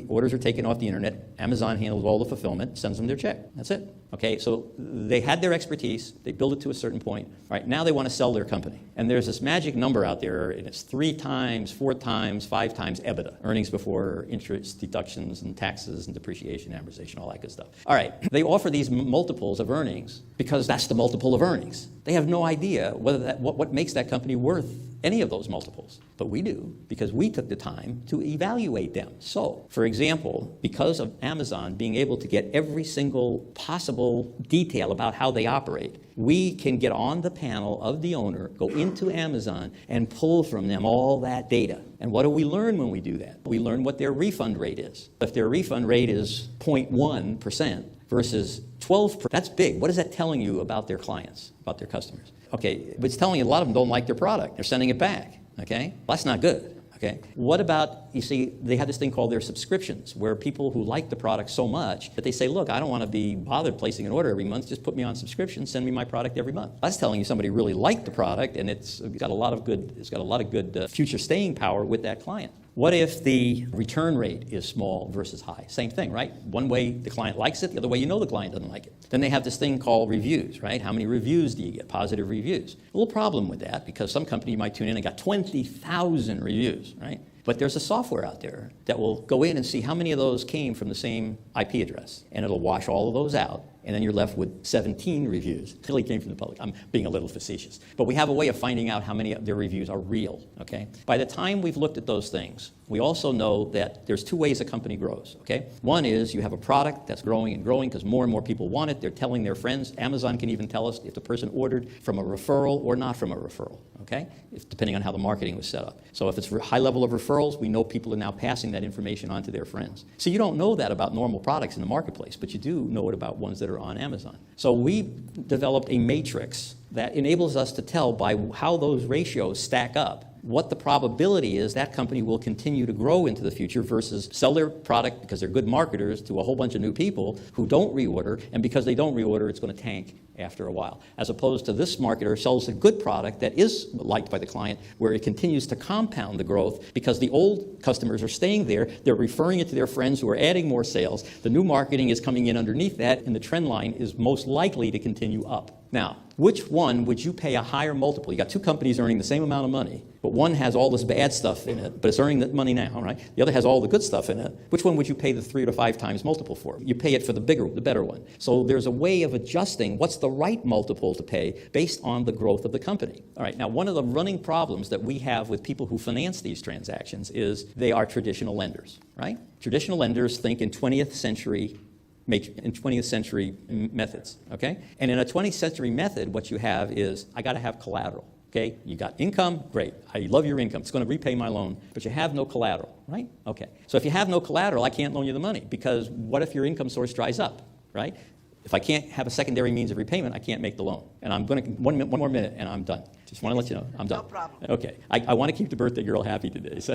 Speaker 1: Orders are taken off the internet. Amazon handles all the fulfillment, sends them their check. That's it. Okay, so they had their expertise. They built it to a certain point. All right, now they want to sell their company. And there's this magic number out there, and it's 3 times, 4 times, 5 times EBITDA, earnings before interest, deductions, and taxes, and depreciation, amortization, all that good stuff. All right, they offer these multiples of earnings because that's the multiple of earnings. They have no idea what makes that company worth any of those multiples. but we do because we took the time to evaluate them. So, for example, because of Amazon being able to get every single possible detail about how they operate, we can get on the panel of the owner, go into Amazon, and pull from them all that data. And what do we learn when we do that? We learn what their refund rate is. If their refund rate is 0.1% versus 12%, that's big. What is that telling you about their clients, about their customers? Okay, it's telling you a lot of them don't like their product. They're sending it back, okay? Well, that's not good. Okay. What about, you see, they have this thing called their subscriptions, where people who like the product so much that they say, look, I don't want to be bothered placing an order every month. Just put me on subscription, send me my product every month. That's telling you somebody really liked the product, and it's got a lot of good future staying power with that client. What if the return rate is small versus high? Same thing, right? One way the client likes it, the other way you know the client doesn't like it. Then they have this thing called reviews, right? How many reviews do you get? Positive reviews. A little problem with that because some company you might tune in and got 20,000 reviews, right? But there's a software out there that will go in and see how many of those came from the same IP address. And it'll wash all of those out. And then you're left with 17 reviews. It really came from the public. I'm being a little facetious. But we have a way of finding out how many of their reviews are real, okay? By the time we've looked at those things, we also know that there's two ways a company grows, okay? One is you have a product that's growing and growing because more and more people want it. They're telling their friends. Amazon can even tell us if the person ordered from a referral or not from a referral, okay? Depending on how the marketing was set up. So if it's a high level of referrals, we know people are now passing that information on to their friends. So you don't know that about normal products in the marketplace, but you do know it about ones that are on Amazon. So we developed a matrix that enables us to tell by how those ratios stack up what the probability is that company will continue to grow into the future versus sell their product because they're good marketers to a whole bunch of new people who don't reorder, and because they don't reorder, it's going to tank after a while. As opposed to this marketer sells a good product that is liked by the client where it continues to compound the growth because the old customers are staying there, they're referring it to their friends who are adding more sales, the new marketing is coming in underneath that, and the trend line is most likely to continue up. Now, which one would you pay a higher multiple? You got two companies earning the same amount of money, but one has all this bad stuff in it, but it's earning the money now, right? The other has all the good stuff in it. Which one would you pay the 3 to 5 times multiple for? You pay it for the better one. So there's a way of adjusting what's the right multiple to pay based on the growth of the company. All right, now one of the running problems that we have with people who finance these transactions is they are traditional lenders, right? Traditional lenders think in 20th century methods, okay? And in a 20th century method, what you have is, I got to have collateral, okay? You got income, great. I love your income. It's going to repay my loan, but you have no collateral, right? Okay. So if you have no collateral, I can't loan you the money because what if your income source dries up, right? If I can't have a secondary means of repayment, I can't make the loan. And I'm going to, one more minute and I'm done. Just want to let you know, I'm done.
Speaker 10: No problem.
Speaker 1: Okay. I want to keep the birthday girl happy today. So.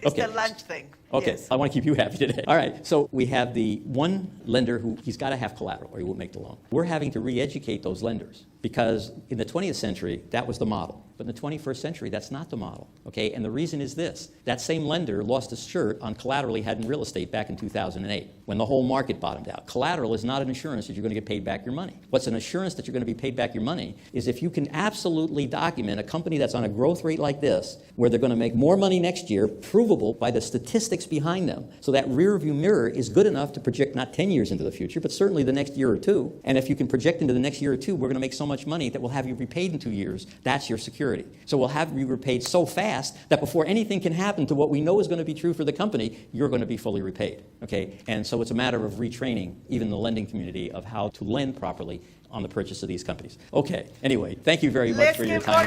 Speaker 10: It's the lunch thing.
Speaker 1: Okay,
Speaker 10: Yes.
Speaker 1: I want to keep you happy today. All right, so we have the one lender who he's got to have collateral or he won't make the loan. We're having to re-educate those lenders because in the 20th century, that was the model. But in the 21st century, that's not the model, okay? And the reason is this. That same lender lost his shirt on collateral he had in real estate back in 2008 when the whole market bottomed out. Collateral is not an assurance that you're going to get paid back your money. What's an assurance that you're going to be paid back your money is if you can absolutely document a company that's on a growth rate like this, where they're going to make more money next year, provable by the statistics behind them. So that rear view mirror is good enough to project not 10 years into the future, but certainly the next year or two. And if you can project into the next year or two, we're going to make so much money that we'll have you repaid in 2 years. That's your security. So we'll have you repaid so fast that before anything can happen to what we know is going to be true for the company, you're going to be fully repaid. Okay? And so it's a matter of retraining even the lending community of how to lend properly on the purchase of these companies. Okay. Anyway, thank you very much for your time.